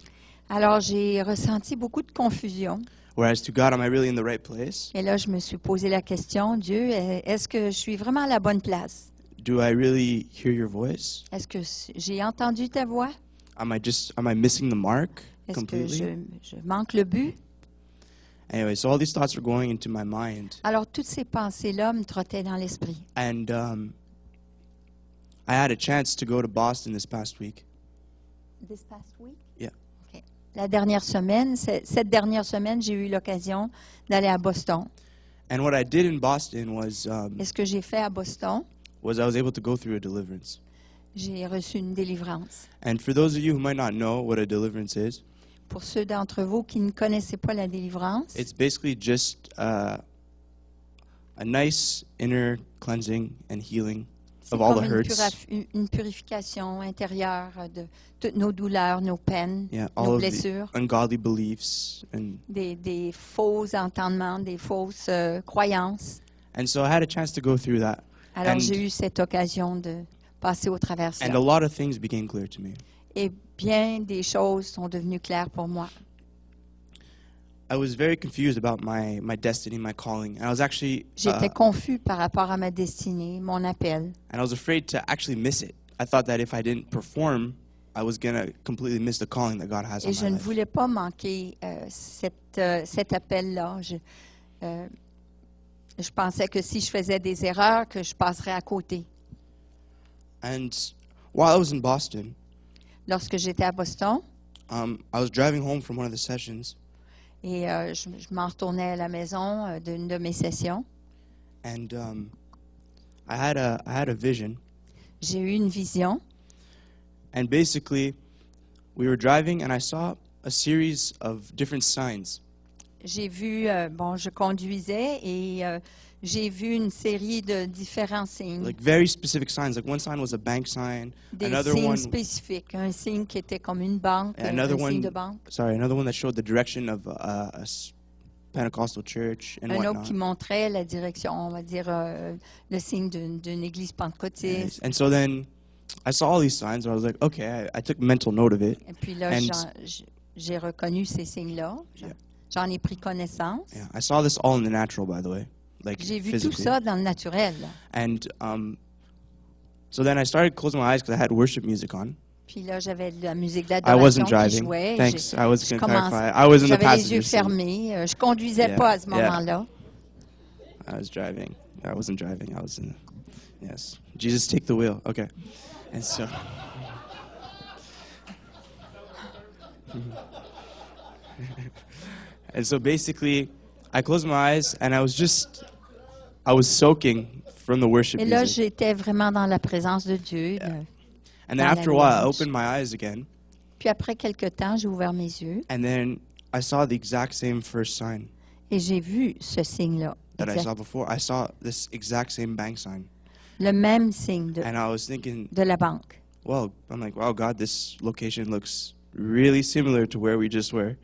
B: Alors, j'ai ressenti beaucoup de confusion.
E: Whereas to God, am I really in the right place?
B: Et là, je me suis posé la question, Dieu, est-ce que je suis vraiment à la bonne place?
E: Do I really hear your voice?
B: Est-ce que j'ai entendu ta voix?
E: Am I missing the mark
B: Est-ce que
E: completely?
B: je manque le but?
E: Anyway, so all these thoughts were going into my mind.
B: Alors, toutes ces pensées-là me trottaient dans l'esprit.
E: And I had a chance to go to Boston this past week.
B: This past week?
E: Yeah.
B: OK. Cette dernière semaine, j'ai eu l'occasion d'aller à Boston.
E: And what I did in Boston was
B: Et ce que j'ai fait à Boston,
E: I was able to go through a deliverance.
B: j'ai reçu une délivrance.
E: And for those of you who might not know what a deliverance is,
B: Pour ceux d'entre vous qui ne connaissaient pas la délivrance,
E: it's basically just a nice inner cleansing and healing
B: C'est
E: of all
B: comme
E: the hurts.
B: une purification intérieure de toutes nos douleurs, nos peines,
E: Yeah, all
B: nos
E: of the
B: blessures,
E: ungodly beliefs.
B: des faux entendements, des fausses croyances.
E: And so I had a chance to go through that.
B: Alors
E: And-
B: j'ai eu cette occasion de passer au travers
E: And a
B: cela.
E: lot of things became clear to me.
B: Et bien des choses sont devenues claires pour moi.
E: I was very confused about my destiny, my calling. And I was actually
B: J'étais confus par rapport à ma destinée, mon appel.
E: and I was afraid to actually miss it. I thought that if I didn't perform, I was going to completely miss the calling that God has
B: Et
E: on
B: je
E: my
B: ne
E: life.
B: voulais pas manquer cet appel-là. Je pensais que si je faisais des erreurs, que je passerais à côté.
E: And while I was in Boston,
B: Lorsque j'étais à Boston,
E: I was driving home from one of the sessions,
B: et je m'en retournais à la maison d'une de mes sessions,
E: and I had a vision.
B: j'ai eu une vision.
E: And basically, we were driving, and I saw a series of different signs.
B: J'ai vu, je conduisais et j'ai vu une série de différents signes,
E: Like very specific signs. Like one sign was a bank sign.
B: des
E: Another
B: signes
E: one,
B: spécifiques. Un signe qui était comme une banque, un
E: another
B: signe
E: one,
B: de banque.
E: another one that showed the direction of Pentecostal church and
B: Un autre
E: whatnot.
B: qui montrait la direction, on va dire, le signe d'une église pentecôtiste.
E: And so then I saw all these signs, and I was like, okay, I took mental note of it.
B: Et puis là,
E: And-
B: j'ai reconnu ces signes-là. J'en ai pris connaissance.
E: Yeah, I saw this all in the natural, by the way, like
B: J'ai vu tout
E: physically.
B: ça dans le naturel. là.
E: And so then I started closing my eyes because I had worship music on.
B: Puis là, j'avais de la musique
E: I
B: d'adoration
E: wasn't
B: qui
E: driving.
B: jouait.
E: Thanks. I was
B: je
E: going to
B: commence-
E: clarify. I was in the
B: J'avais les
E: passenger
B: yeux
E: seat.
B: fermés. Je conduisais
E: Yeah,
B: pas à ce
E: yeah.
B: moment-là.
E: I was driving. I wasn't driving. I was in. Yes. Jesus, take the wheel. Okay. And so. And so basically, I closed my eyes and I was soaking from the worship
B: Et là,
E: music.
B: j'étais vraiment dans la présence de Dieu.
E: And then
B: dans la
E: after a while, I
B: louange.
E: opened my eyes again,
B: Puis après quelque temps, j'ai ouvert mes yeux
E: and then I saw the exact same first sign
B: et j'ai vu ce signe-là.
E: that I
B: Exact.
E: saw before. I saw this exact same bank sign,
B: Le même signe
E: and I was thinking,
B: de la banque.
E: well, I'm like, wow, God, this location looks really similar to where we just were.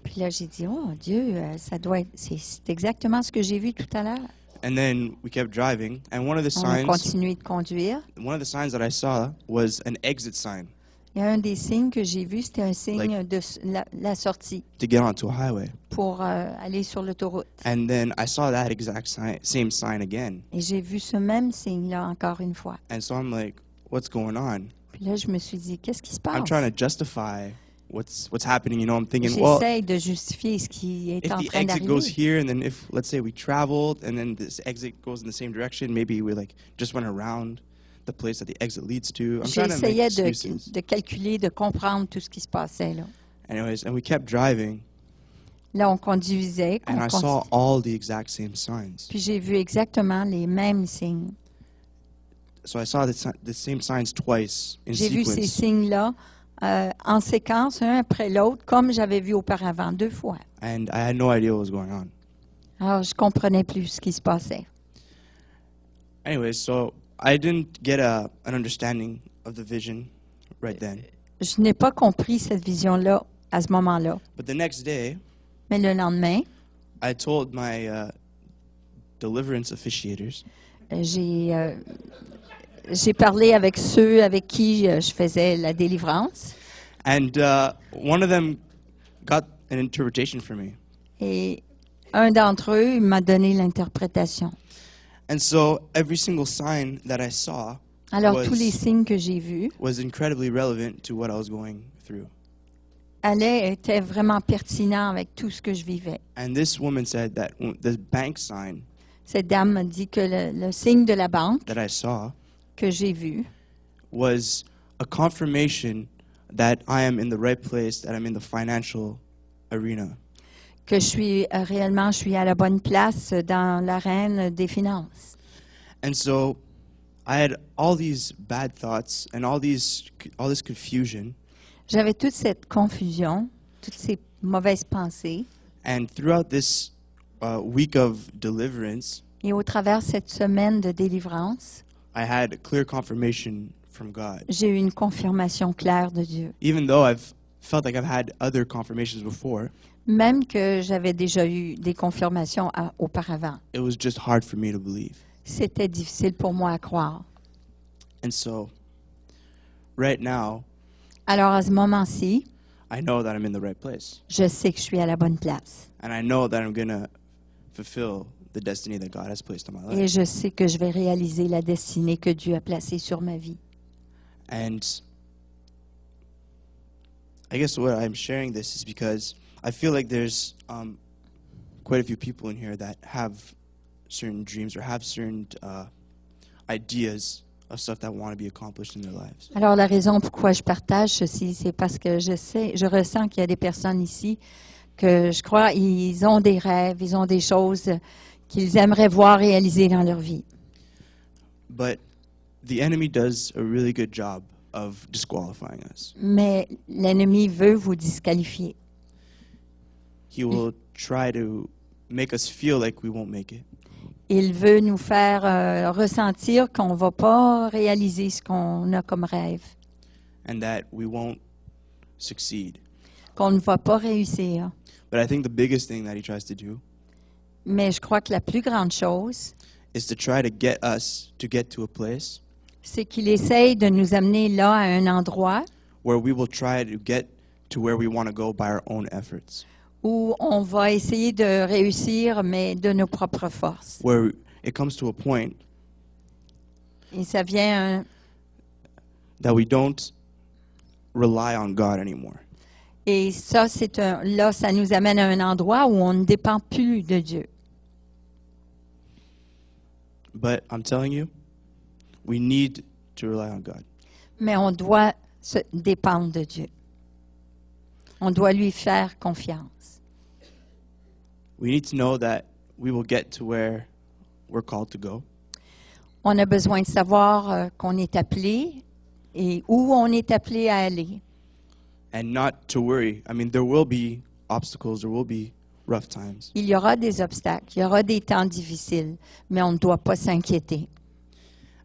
B: Puis là, j'ai dit, oh Dieu, ça doit être, c'est exactement ce que j'ai vu tout à l'heure.
E: And then we kept driving, and one of the
B: On a
E: signs,
B: continué de conduire.
E: that I saw was an exit sign
B: Il y a un des signes que j'ai vu, c'était un signe de la sortie
E: to get onto a highway.
B: pour aller sur l'autoroute.
E: And then I saw that exact same sign again,
B: Et j'ai vu ce même signe-là encore une fois.
E: and so I'm like, what's going on?
B: Puis là, je me suis dit, qu'est-ce qui se passe?
E: I'm trying to justify what's happening. You know, I'm thinking, well,
B: J'essaie de justifier ce qui est
E: if
B: en
E: the
B: train
E: exit goes
B: d'arriver.
E: here, and then if, let's say, we traveled, and then this exit goes in the same direction, maybe we like just went around the place that the exit leads to. I'm trying to make
B: J'essayais
E: excuses.
B: de calculer, de comprendre tout ce qui se passait là.
E: Anyways, and we kept driving,
B: Là, on conduisait.
E: and I saw all the exact same signs.
B: Puis j'ai vu exactement les mêmes signes.
E: So I saw the same signs twice in
B: J'ai vu ces
E: sequence,
B: signes-là en séquence, un après l'autre, comme j'avais vu auparavant, 2 fois.
E: and I had no idea what was going on.
B: Alors, je comprenais plus ce qui se passait.
E: Anyways, so I didn't get an understanding of the vision right then.
B: Je n'ai pas compris cette vision-là à ce moment-là.
E: But the next day,
B: Mais le lendemain,
E: I told my deliverance officiators,
B: j'ai parlé avec ceux avec qui je faisais la délivrance.
E: and one of them got an interpretation for me.
B: Et un d'entre eux il m'a donné l'interprétation.
E: And so every single sign that I saw
B: Alors, tous les
E: was,
B: signes que j'ai vus
E: was incredibly relevant to what I was going through.
B: étaient vraiment pertinents avec tout ce que je vivais.
E: And this woman said that the bank sign
B: Cette dame m'a dit que le signe de la banque
E: that I saw
B: que j'ai vu
E: was a confirmation that I am in the right place, that I'm in the financial arena.
B: que je suis à la bonne place dans l'arène des finances.
E: And so I had all these bad thoughts and all this confusion.
B: J'avais toute cette confusion, toutes ces mauvaises pensées.
E: And throughout this week of deliverance,
B: Et au travers de cette semaine de délivrance,
E: I had a clear confirmation from God.
B: J'ai eu une confirmation claire de Dieu.
E: Even though I've felt like I've had other confirmations before,
B: Même que j'avais déjà eu des confirmations auparavant.
E: it was just hard for me to believe.
B: C'était difficile pour moi à croire.
E: And so, right now,
B: Alors, à ce moment-ci,
E: I know that I'm in the right place.
B: je sais que je suis à la bonne place.
E: And I know that I'm going to fulfill the destiny that God has placed on my
B: Et
E: life.
B: je sais que je vais réaliser la destinée que Dieu a placée sur ma vie.
E: And I guess what I'm sharing this is because I feel like there's quite a few people in here that have certain dreams or have certain ideas of stuff that want to be accomplished in their lives.
B: Alors, la raison pourquoi je partage ceci, c'est parce que je ressens qu'il y a des personnes ici que je crois, ils ont des rêves, ils ont des choses qu'ils aimeraient voir réalisées dans leur vie.
E: But the enemy does a really good job of disqualifying us.
B: Mais l'ennemi veut vous disqualifier.
E: He will try to make us feel like we won't make it.
B: Il veut nous faire ressentir qu'on ne va pas réaliser ce qu'on a comme rêve,
E: And that we won't succeed.
B: qu'on ne va pas réussir.
E: But I think the biggest thing that he tries to do
B: Mais je crois que la plus grande chose,
E: is to try to get us to get to a place
B: c'est qu'il essaye de nous amener là à un endroit
E: where we will try to get to where we want to go by our own efforts.
B: où on va essayer de réussir, mais de nos propres forces.
E: Where it comes to a point
B: Et ça vient,
E: that we don't rely on God anymore.
B: et ça, là, ça nous amène à un endroit où on ne dépend plus de Dieu.
E: But I'm telling you, we need to rely on God.
B: Mais on doit se dépendre de Dieu. On doit lui faire confiance.
E: We need to know that we will get to where we're called to go.
B: On a besoin de savoir qu'on est appelé et où on est appelé à aller.
E: And not to worry. I mean, there will be obstacles, there will be rough times.
B: Il y aura des obstacles, il y aura des temps difficiles, mais on ne doit pas s'inquiéter.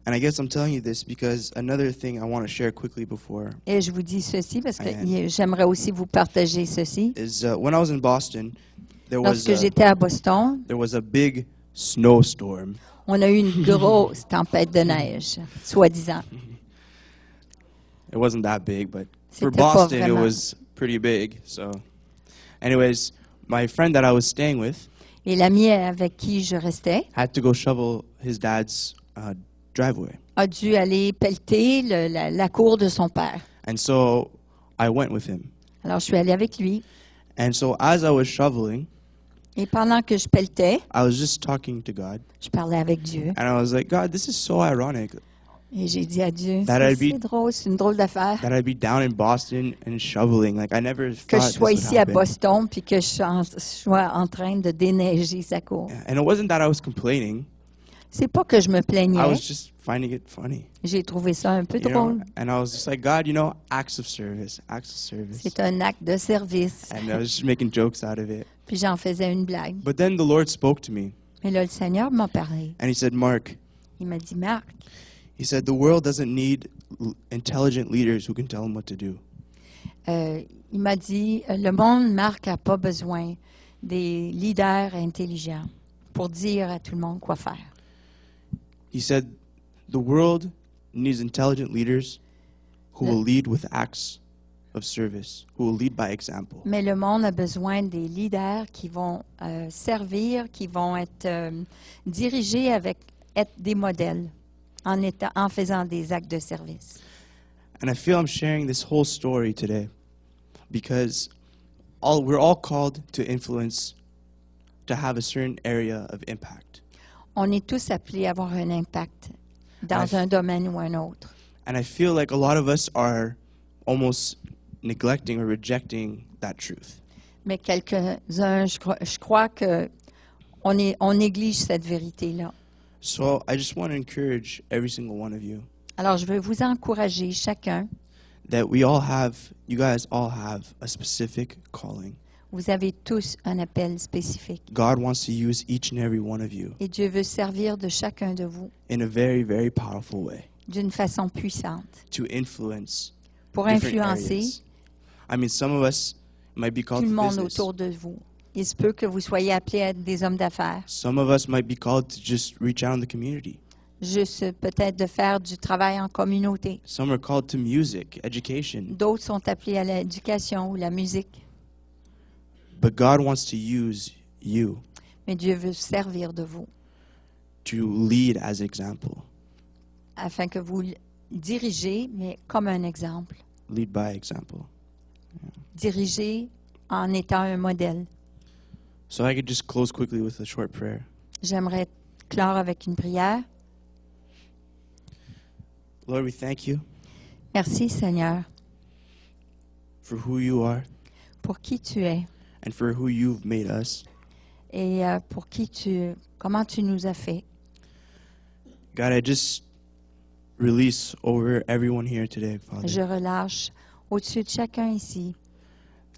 E: And I guess I'm telling you this because another thing I want to share quickly before
B: Et je vous dis ceci parce que
E: Amen.
B: j'aimerais aussi vous partager ceci.
E: is when I was in Boston,
B: Lorsque j'étais à Boston,
E: there was a big snowstorm.
B: on a eu une grosse tempête de neige, soi-disant.
E: It wasn't that big, but for
B: C'était pas
E: Boston, it
B: vraiment.
E: was pretty big. So, anyways, my friend that I was staying with
B: Et l'ami avec qui je restais
E: had to go shovel his dad's driveway.
B: a dû aller pelleter la cour de son père.
E: And so I went with him.
B: Alors, je suis allée avec lui.
E: And so as I was shoveling,
B: Et pendant que je pelletais,
E: I was just talking to God.
B: je parlais avec Dieu.
E: And I was like, God, this is so ironic
B: Et j'ai dit à Dieu,
E: That I'd
B: c'est
E: be-
B: drôle, c'est une drôle d'affaire
E: that I'd be down in Boston and shoveling. Like, I never
B: que
E: thought
B: je
E: this
B: sois
E: would
B: ici à
E: happen.
B: Boston puis que je sois en train de déneiger sa cour.
E: And it wasn't that I was complaining.
B: C'est pas que je me
E: I
B: plaignais,
E: was just finding it funny.
B: j'ai trouvé ça un peu
E: You
B: drôle.
E: know? And I was just like, God, acts of service, acts of service.
B: C'est un acte de service.
E: And I was just making jokes out of it.
B: Puis j'en faisais une blague.
E: But then the Lord spoke to me,
B: Mais là, le Seigneur m'a parlé.
E: and He said, Mark,
B: Il m'a dit, Marc,
E: He said, the world doesn't need intelligent leaders who can tell them what to do.
B: il m'a dit, le monde, Marc, n'a pas besoin des leaders intelligents pour dire à tout le monde quoi faire.
E: He said, the world needs intelligent leaders who will lead with acts of service, who will lead by example.
B: Mais le monde a besoin des leaders qui vont servir, qui vont être dirigés avec être des modèles, en faisant des actes de service.
E: And I feel I'm sharing this whole story today because we're all called to influence, to have a certain area of impact.
B: On est tous appelés à avoir un impact dans
E: I-
B: un domaine ou un autre.
E: And I feel like a lot of us are almost neglecting or rejecting that truth.
B: Mais quelques-uns, je crois que on néglige cette vérité-là.
E: So I just want to encourage every single one of you
B: Alors, je veux vous encourager chacun.
E: that you guys all have a specific calling.
B: Vous avez tous un appel spécifique.
E: God wants to use each and every one of you
B: Et Dieu veut servir de chacun de vous
E: in a very, very powerful way
B: d'une façon puissante
E: to influence
B: pour
E: different
B: influencer
E: areas. I mean, some of us might be
B: tout
E: called
B: le
E: to
B: monde
E: business.
B: autour de vous. Il se peut que vous soyez appelés à être des hommes d'affaires,
E: Some of us might be called to just reach out in the community.
B: juste peut-être de faire du travail en communauté.
E: Some are called to music, education.
B: D'autres sont appelés à l'éducation ou la musique.
E: But God wants to use you
B: Mais Dieu veut servir de vous
E: to lead as example,
B: afin que vous dirigez, mais comme un exemple.
E: lead by example.
B: Dirigez en étant un modèle.
E: So I could just close quickly with a short prayer.
B: J'aimerais clore avec une prière.
E: Lord, we thank you
B: Merci Seigneur
E: for who you are
B: pour qui tu es
E: and for who you've made us.
B: et pour comment tu nous as fait.
E: God, I just release over everyone here today, Father.
B: Je relâche au-dessus de chacun ici,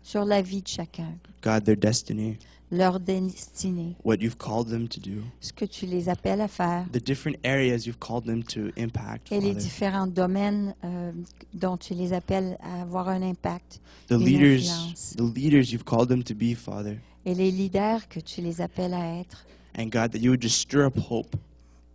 B: sur la vie de chacun,
E: God, their destiny,
B: leur destinée,
E: what you've called them to do,
B: ce que tu les appelles à faire
E: the different areas you've called them to impact,
B: et les
E: Father.
B: différents domaines dont tu les appelles à avoir un impact,
E: The
B: une
E: leaders,
B: influence.
E: the leaders you've called them to be, Father.
B: Et les leaders que tu les appelles à être.
E: And God, that you would just stir up hope.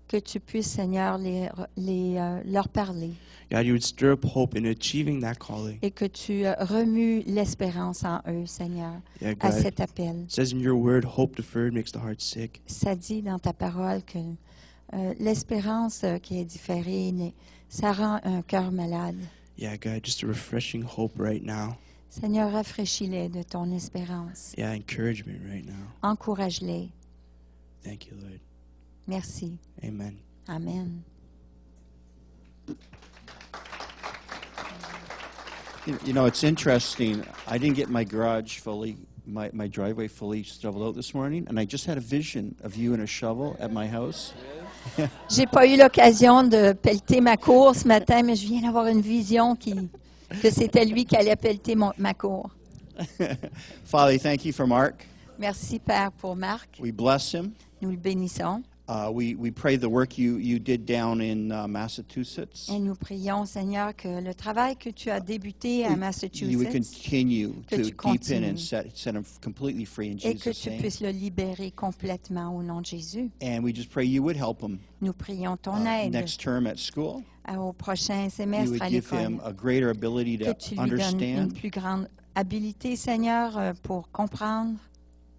B: Que tu puisses, Seigneur, leur parler
E: God, you would stir up hope in achieving that calling.
B: et que tu remues l'espérance en eux, Seigneur,
E: Yeah,
B: à
E: God.
B: cet appel.
E: It says in your word, hope deferred makes the heart sick.
B: Ça dit dans ta parole que l'espérance qui est différée, ça rend un cœur malade.
E: Yeah, God, just a refreshing hope right now.
B: Seigneur, rafraîchis-les de ton espérance.
E: Yeah, encouragement right now.
B: Encourage-les.
E: Thank you, Lord.
B: Merci.
E: Amen.
B: Amen.
A: You know, it's interesting. I didn't get my garage fully, my driveway fully shoveled out this morning, and I just had a vision of you and a shovel at my house.
B: J'ai pas eu l'occasion de pelleter ma cour ce matin, mais je viens d'avoir une vision que c'était lui qui allait pelleter ma cour.
A: Father, thank you for Mark.
B: Merci, Père, pour Marc.
A: We bless him.
B: Nous le bénissons.
A: We pray the work you did down in Massachusetts.
B: Et nous prions, Seigneur, que le travail que tu as débuté à
A: You would
B: Massachusetts,
A: continue
B: que
A: to
B: tu
A: deepen and
B: continues.
A: set him completely free in
B: et que
A: Jesus'
B: tu
A: name.
B: puisses le libérer complètement au nom de Jésus.
A: And we just pray you would help him
B: Nous prions ton aide
A: next term at school.
B: au prochain
A: You
B: semestre
A: would
B: à
A: give
B: l'école.
A: him a greater ability
B: Que
A: to
B: tu lui donnes une
A: understand,
B: plus grande habilité, Seigneur, pour comprendre,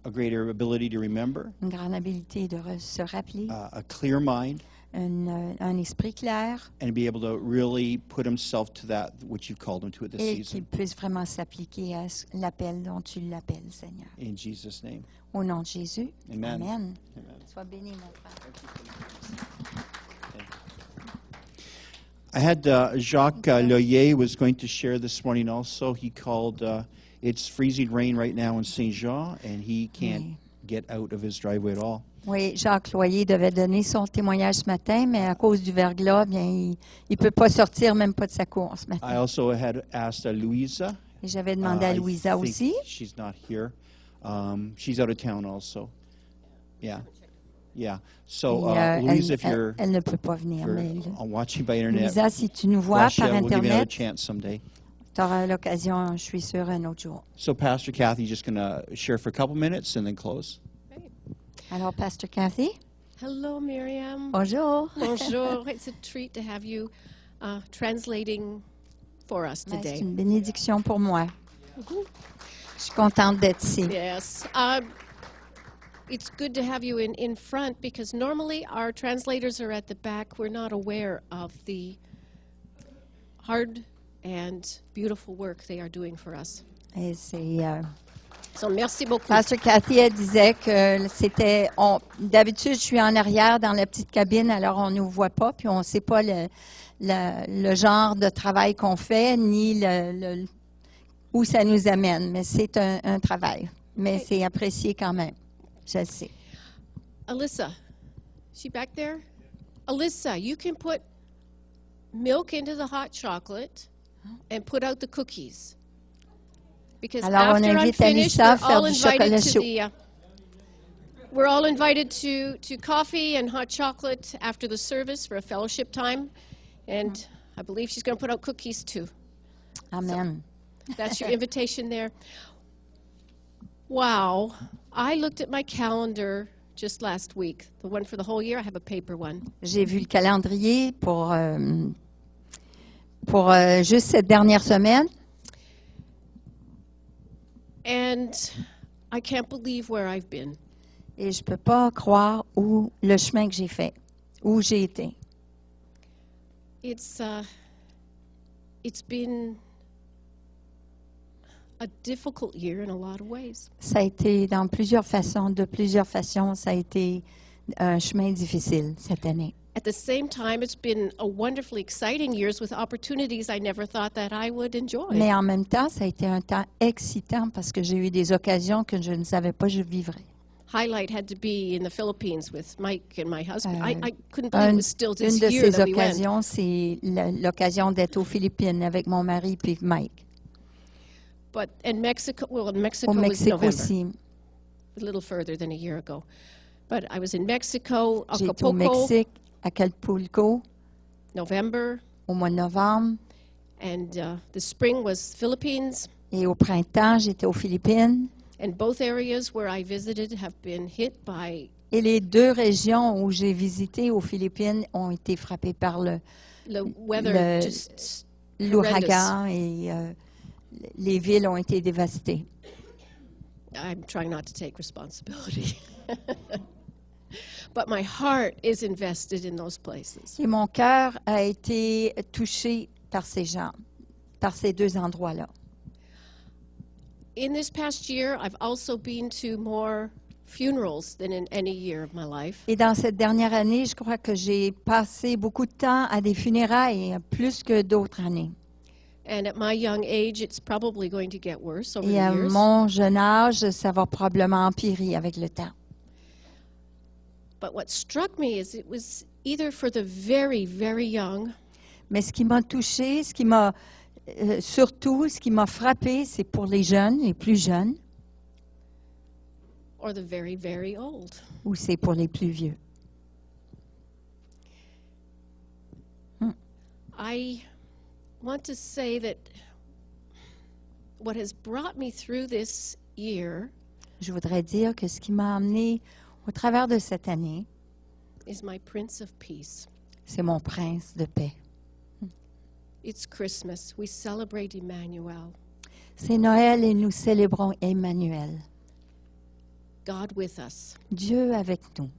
A: a greater ability to remember,
B: une grande habilité de se rappeler,
A: a clear mind,
B: un esprit clair
A: and be able to really put himself to that which you've called him to at this
B: et qu'il
A: season.
B: puisse vraiment s'appliquer à l'appel dont tu l'appelles, Seigneur.
A: In Jesus' name.
B: Au nom de Jésus.
A: Amen.
B: Amen.
A: Amen.
B: Sois béni, mon frère.
A: I had Jacques Loyer was going to share this morning also. He called, it's freezing rain right now in Saint Jean, and he can't get out of his driveway at all.
B: Oui, Jacques Loyer devait donner son témoignage ce matin, mais à cause du verglas, bien, il ne peut pas sortir même pas de sa cour ce matin.
A: I also had asked Louisa.
B: Et j'avais demandé à
A: I
B: Louisa
A: think
B: aussi.
A: She's not here. She's out of town also. Yeah. Yeah. So,
B: Et,
A: Louisa, if you're,
B: elle ne peut pas venir. Mais
A: watching by internet,
B: Louisa, si tu nous vois
A: Russia,
B: par
A: we'll give you another
B: Internet,
A: chance someday.
B: tu auras l'occasion, je suis sûre, un autre jour.
A: So, Pastor Kathy's just going to share for a couple minutes and then close.
B: Alors, Pastor Kathy,
F: Hello, Miriam.
B: bonjour.
F: Bonjour. It's a treat to have you translating for us
B: Ben, C'est
F: today.
B: une bénédiction pour moi. Je suis contente d'être ici.
F: Yes. It's good to have you in front because normally our translators are at the back. We're not aware of the hard and beautiful work they are doing for us.
B: Et c'est,
F: So, merci beaucoup.
B: Pastor Cathy, elle disait que c'était... D'habitude, je suis en arrière dans la petite cabine, alors on ne nous voit pas, puis on ne sait pas le genre de travail qu'on fait, ni où ça nous amène. Mais c'est un travail. Mais c'est apprécié quand même. Je le sais.
F: Alyssa, is she back there? Alyssa, you can put milk into the hot chocolate and put out the cookies. Because
B: Alors, on
F: after I'm
B: invite
F: finished,
B: Anissa à
F: we're
B: faire
F: all
B: du chocolat
F: invited to
B: chaud.
F: we're all invited to coffee and hot chocolate after the service for a fellowship time. And I believe she's going to put out cookies too.
B: Amen.
F: That's your invitation there. Wow. I looked at my calendar just last week, the one for the whole year. I have a paper one.
B: J'ai vu le calendrier pour juste cette dernière semaine.
F: And I can't believe where I've been.
B: Et je ne peux pas croire où le chemin que j'ai fait, où j'ai été.
F: It's been a difficult year in a lot of ways.
B: Ça a été de plusieurs façons, ça a été un chemin difficile cette année.
F: At the same time, it's been a wonderfully exciting years with opportunities I never thought that I would enjoy.
B: Mais en même temps, ça a été un temps excitant parce que j'ai eu des occasions que je ne savais pas que je vivrais.
F: Highlight had to be in the Philippines with Mike and my husband. I couldn't believe it was still
B: Une
F: this
B: de
F: year
B: ces
F: that we went.
B: occasions, c'est l'occasion d'être aux Philippines avec mon mari puis Mike.
F: But in Mexico, well, in Mexico
B: Au
F: was
B: Mexique
F: November,
B: aussi.
F: a little further than a year ago. But I was in Mexico,
B: J'ai été au
F: Acapulco,
B: Mexique, à Acapulco,
F: November,
B: au mois de novembre.
F: and the spring was Philippines.
B: Et au printemps, j'étais aux Philippines.
F: And both areas where I visited have been hit by
B: Et les deux régions où j'ai visité aux Philippines ont été frappées par
F: the weather,
B: Le-
F: just
B: l'ouragan et les villes ont été dévastées.
F: I'm trying not to take responsibility. But my heart is invested in those places.
B: Et mon cœur a été touché par ces gens, par ces deux endroits-là.
F: In this past year, I've also been to more funerals than in any year of my life.
B: Et dans cette dernière année, je crois que j'ai passé beaucoup de temps à des funérailles, plus que d'autres années.
F: And at my young age, it's probably going to get worse over
B: Et à
F: the years.
B: mon jeune âge, ça va probablement empirer avec le temps.
F: But what struck me is it was either for the very, very young
B: Mais ce qui m'a touché, ce qui m'a surtout, ce qui m'a frappé, c'est pour les jeunes, les plus jeunes,
F: or the very, very old.
B: ou c'est pour les plus vieux.
F: I want to say that what has brought me through this year
B: Je voudrais dire que ce qui m'a amené au travers de cette année,
F: is my Prince of Peace.
B: c'est mon prince de paix.
F: It's Christmas. We celebrate Emmanuel,
B: C'est Noël et nous célébrons Emmanuel,
F: God with us.
B: Dieu avec nous,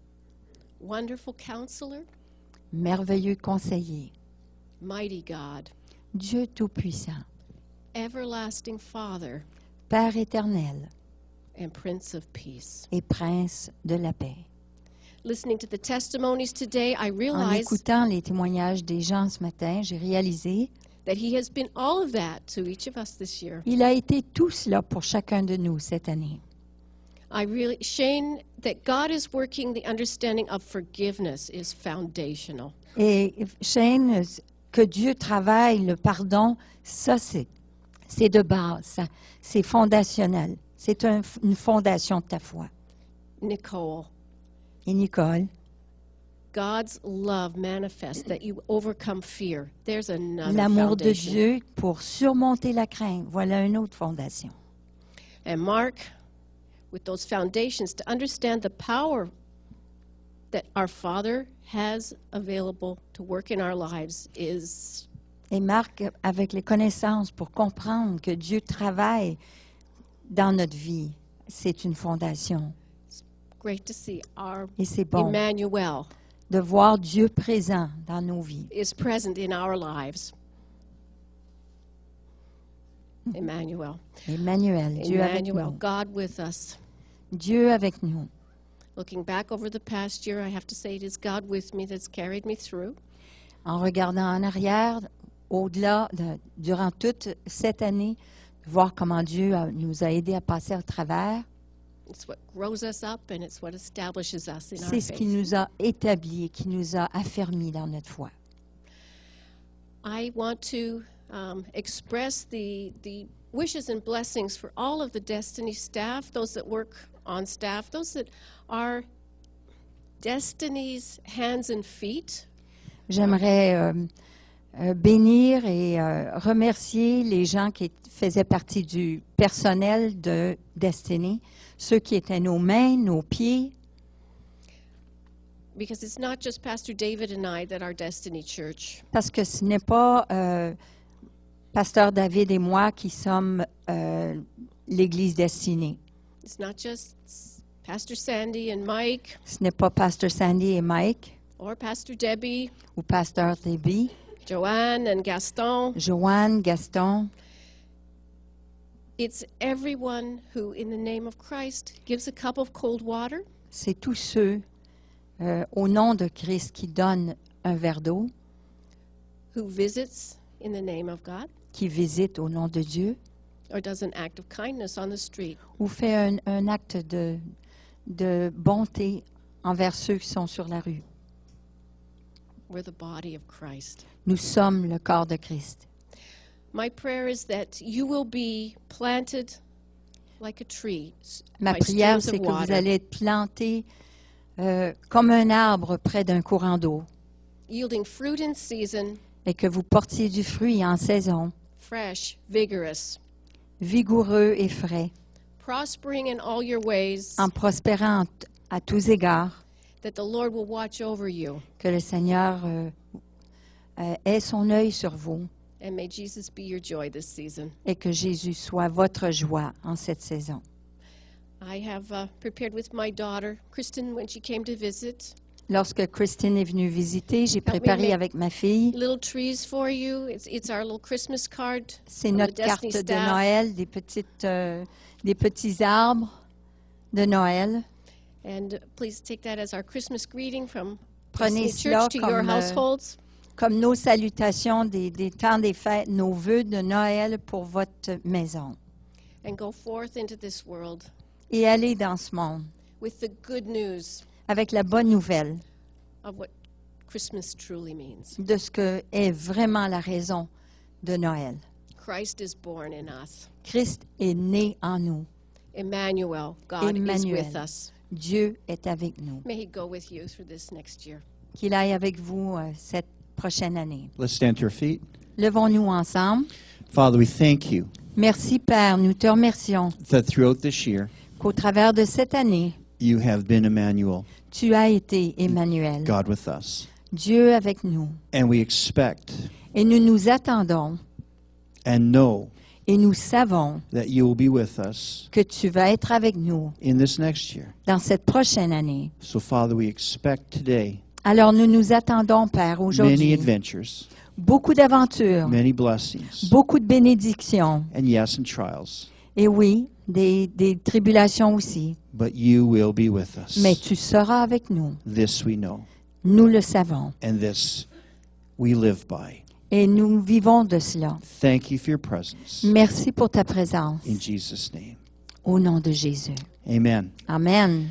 F: Wonderful Counselor,
B: merveilleux conseiller,
F: Mighty God,
B: Dieu tout-puissant,
F: Everlasting Father,
B: Père éternel
F: and Prince of Peace.
B: et prince de la paix.
F: Listening to the testimonies today, I
B: En
F: realize
B: écoutant les témoignages des gens ce matin, j'ai réalisé
F: that He has been all of that to each of us this year.
B: il a été tout cela pour chacun de nous cette année.
F: Shane, that God is working the understanding of forgiveness is foundational.
B: Et Shane, que Dieu travaille le pardon, ça c'est de base, ça, c'est fondationnel. C'est une fondation de ta foi.
F: Nicole,
B: Et Nicole,
F: God's love manifests that you overcome fear. There's another
B: l'amour de
F: foundation.
B: Dieu pour surmonter la crainte, voilà une autre fondation.
F: And Mark, with those foundations, to understand the power that our Father has available to work in our lives is
B: Et Marc, avec les connaissances pour comprendre que Dieu travaille dans notre vie, c'est une fondation.
F: great to see. Our
B: Et c'est bon
F: Emmanuel
B: de voir Dieu présent dans nos vies.
F: is present in our lives. Emmanuel.
B: Emmanuel, Dieu avec
F: Emmanuel,
B: nous.
F: God with us.
B: Dieu avec nous.
F: Looking back over the past year, I have to say it is God with me that's carried me through.
B: En regardant en arrière, au-delà, durant toute cette année, voir comment Dieu nous a aidés à passer au travers,
F: It's what grows us up and it's what establishes us in our
B: c'est ce qui
F: faith.
B: nous a établis, qui nous a affermis dans notre foi.
F: I want to express wishes and blessings for all of the Destiny staff, those that work on staff, those that are Destiny's hands and feet.
B: J'aimerais bénir et remercier les gens qui faisaient partie du personnel de Destiny, ceux qui étaient nos mains, nos pieds,
F: Because it's not just Pastor David and I that are Destiny Church.
B: parce que ce n'est pas Pasteur David et moi qui sommes l'Église Destinée.
F: It's not just Pastor Sandy and Mike
B: Ce n'est pas Pasteur Sandy et Mike
F: or Pastor Debbie,
B: ou Pasteur Debbie,
F: Joanne and Gaston.
B: Joanne, Gaston.
F: It's everyone who, in the name of Christ, gives a cup of cold water,
B: C'est tous ceux au nom de Christ qui donnent un verre d'eau,
F: who visits in the name of God,
B: qui visitent au nom de Dieu,
F: or does an act of kindness on the street.
B: ou fait un acte de bonté envers ceux qui sont sur la rue.
F: We're the body of Christ.
B: Nous sommes le corps de Christ.
F: My prayer is that you will be planted like a tree
B: Ma
F: by
B: prière,
F: streams
B: c'est
F: of
B: que vous
F: water,
B: allez être plantés comme un arbre près d'un courant d'eau
F: yielding fruit in season,
B: et que vous portiez du fruit en saison,
F: fresh, vigorous,
B: vigoureux et frais,
F: prospering in all your ways,
B: en prospérant à tous égards,
F: that the Lord will watch over you.
B: que le Seigneur ait son œil sur vous
F: And may Jesus be your joy this season.
B: et que Jésus soit votre joie en cette saison.
F: I have prepared with my daughter, Kristen, when she came to visit,
B: Lorsque Christine est venue visiter, j'ai préparé
F: make-
B: avec ma fille.
F: little trees for you. It's our little Christmas card.
B: C'est
F: from the
B: notre carte
F: Destiny
B: de
F: staff.
B: Noël, des petits arbres de Noël.
F: And please take that as our Christmas greeting from
B: Prenez
F: Destiny
B: cela
F: Church to your
B: comme,
F: households.
B: Comme nos salutations des temps des fêtes, nos vœux de Noël pour votre maison.
F: And go forth into this world
B: Et allez dans ce monde
F: with the good news
B: avec la bonne nouvelle
F: of what Christmas truly means.
B: de ce que est vraiment la raison de Noël.
F: Christ is born in us.
B: Christ est né en nous.
F: Emmanuel, God is
B: Emmanuel.
F: with us.
B: Dieu est avec nous.
F: May he go with you through this next year.
B: Qu'il aille avec vous cette prochaine année.
A: Let's stand to our feet.
B: Levons-nous ensemble.
A: Father, we thank you
B: Merci Père, nous te remercions
A: that throughout this year
B: qu'au travers de cette année,
A: you have been Emmanuel,
B: tu as été Emmanuel,
A: God with us.
B: Dieu avec nous.
A: And we expect
B: Et nous nous attendons
A: and know
B: et nous savons
A: that you will be with us
B: que tu vas être avec nous
A: in this next year.
B: dans cette prochaine année.
A: So, Father, we expect today
B: Alors nous nous attendons, Père,
A: many
B: aujourd'hui,
A: adventures,
B: beaucoup d'aventures,
A: many blessings,
B: beaucoup de bénédictions,
A: and yes, and trials.
B: et oui, des tribulations aussi.
A: But you will be with us.
B: Mais tu seras avec nous.
A: This we know,
B: Nous le savons.
A: and this we live by.
B: Et nous vivons de cela.
A: Thank you for your presence.
B: Merci pour ta présence.
A: In Jesus' name,
B: Au nom de Jésus.
A: amen.
B: Amen.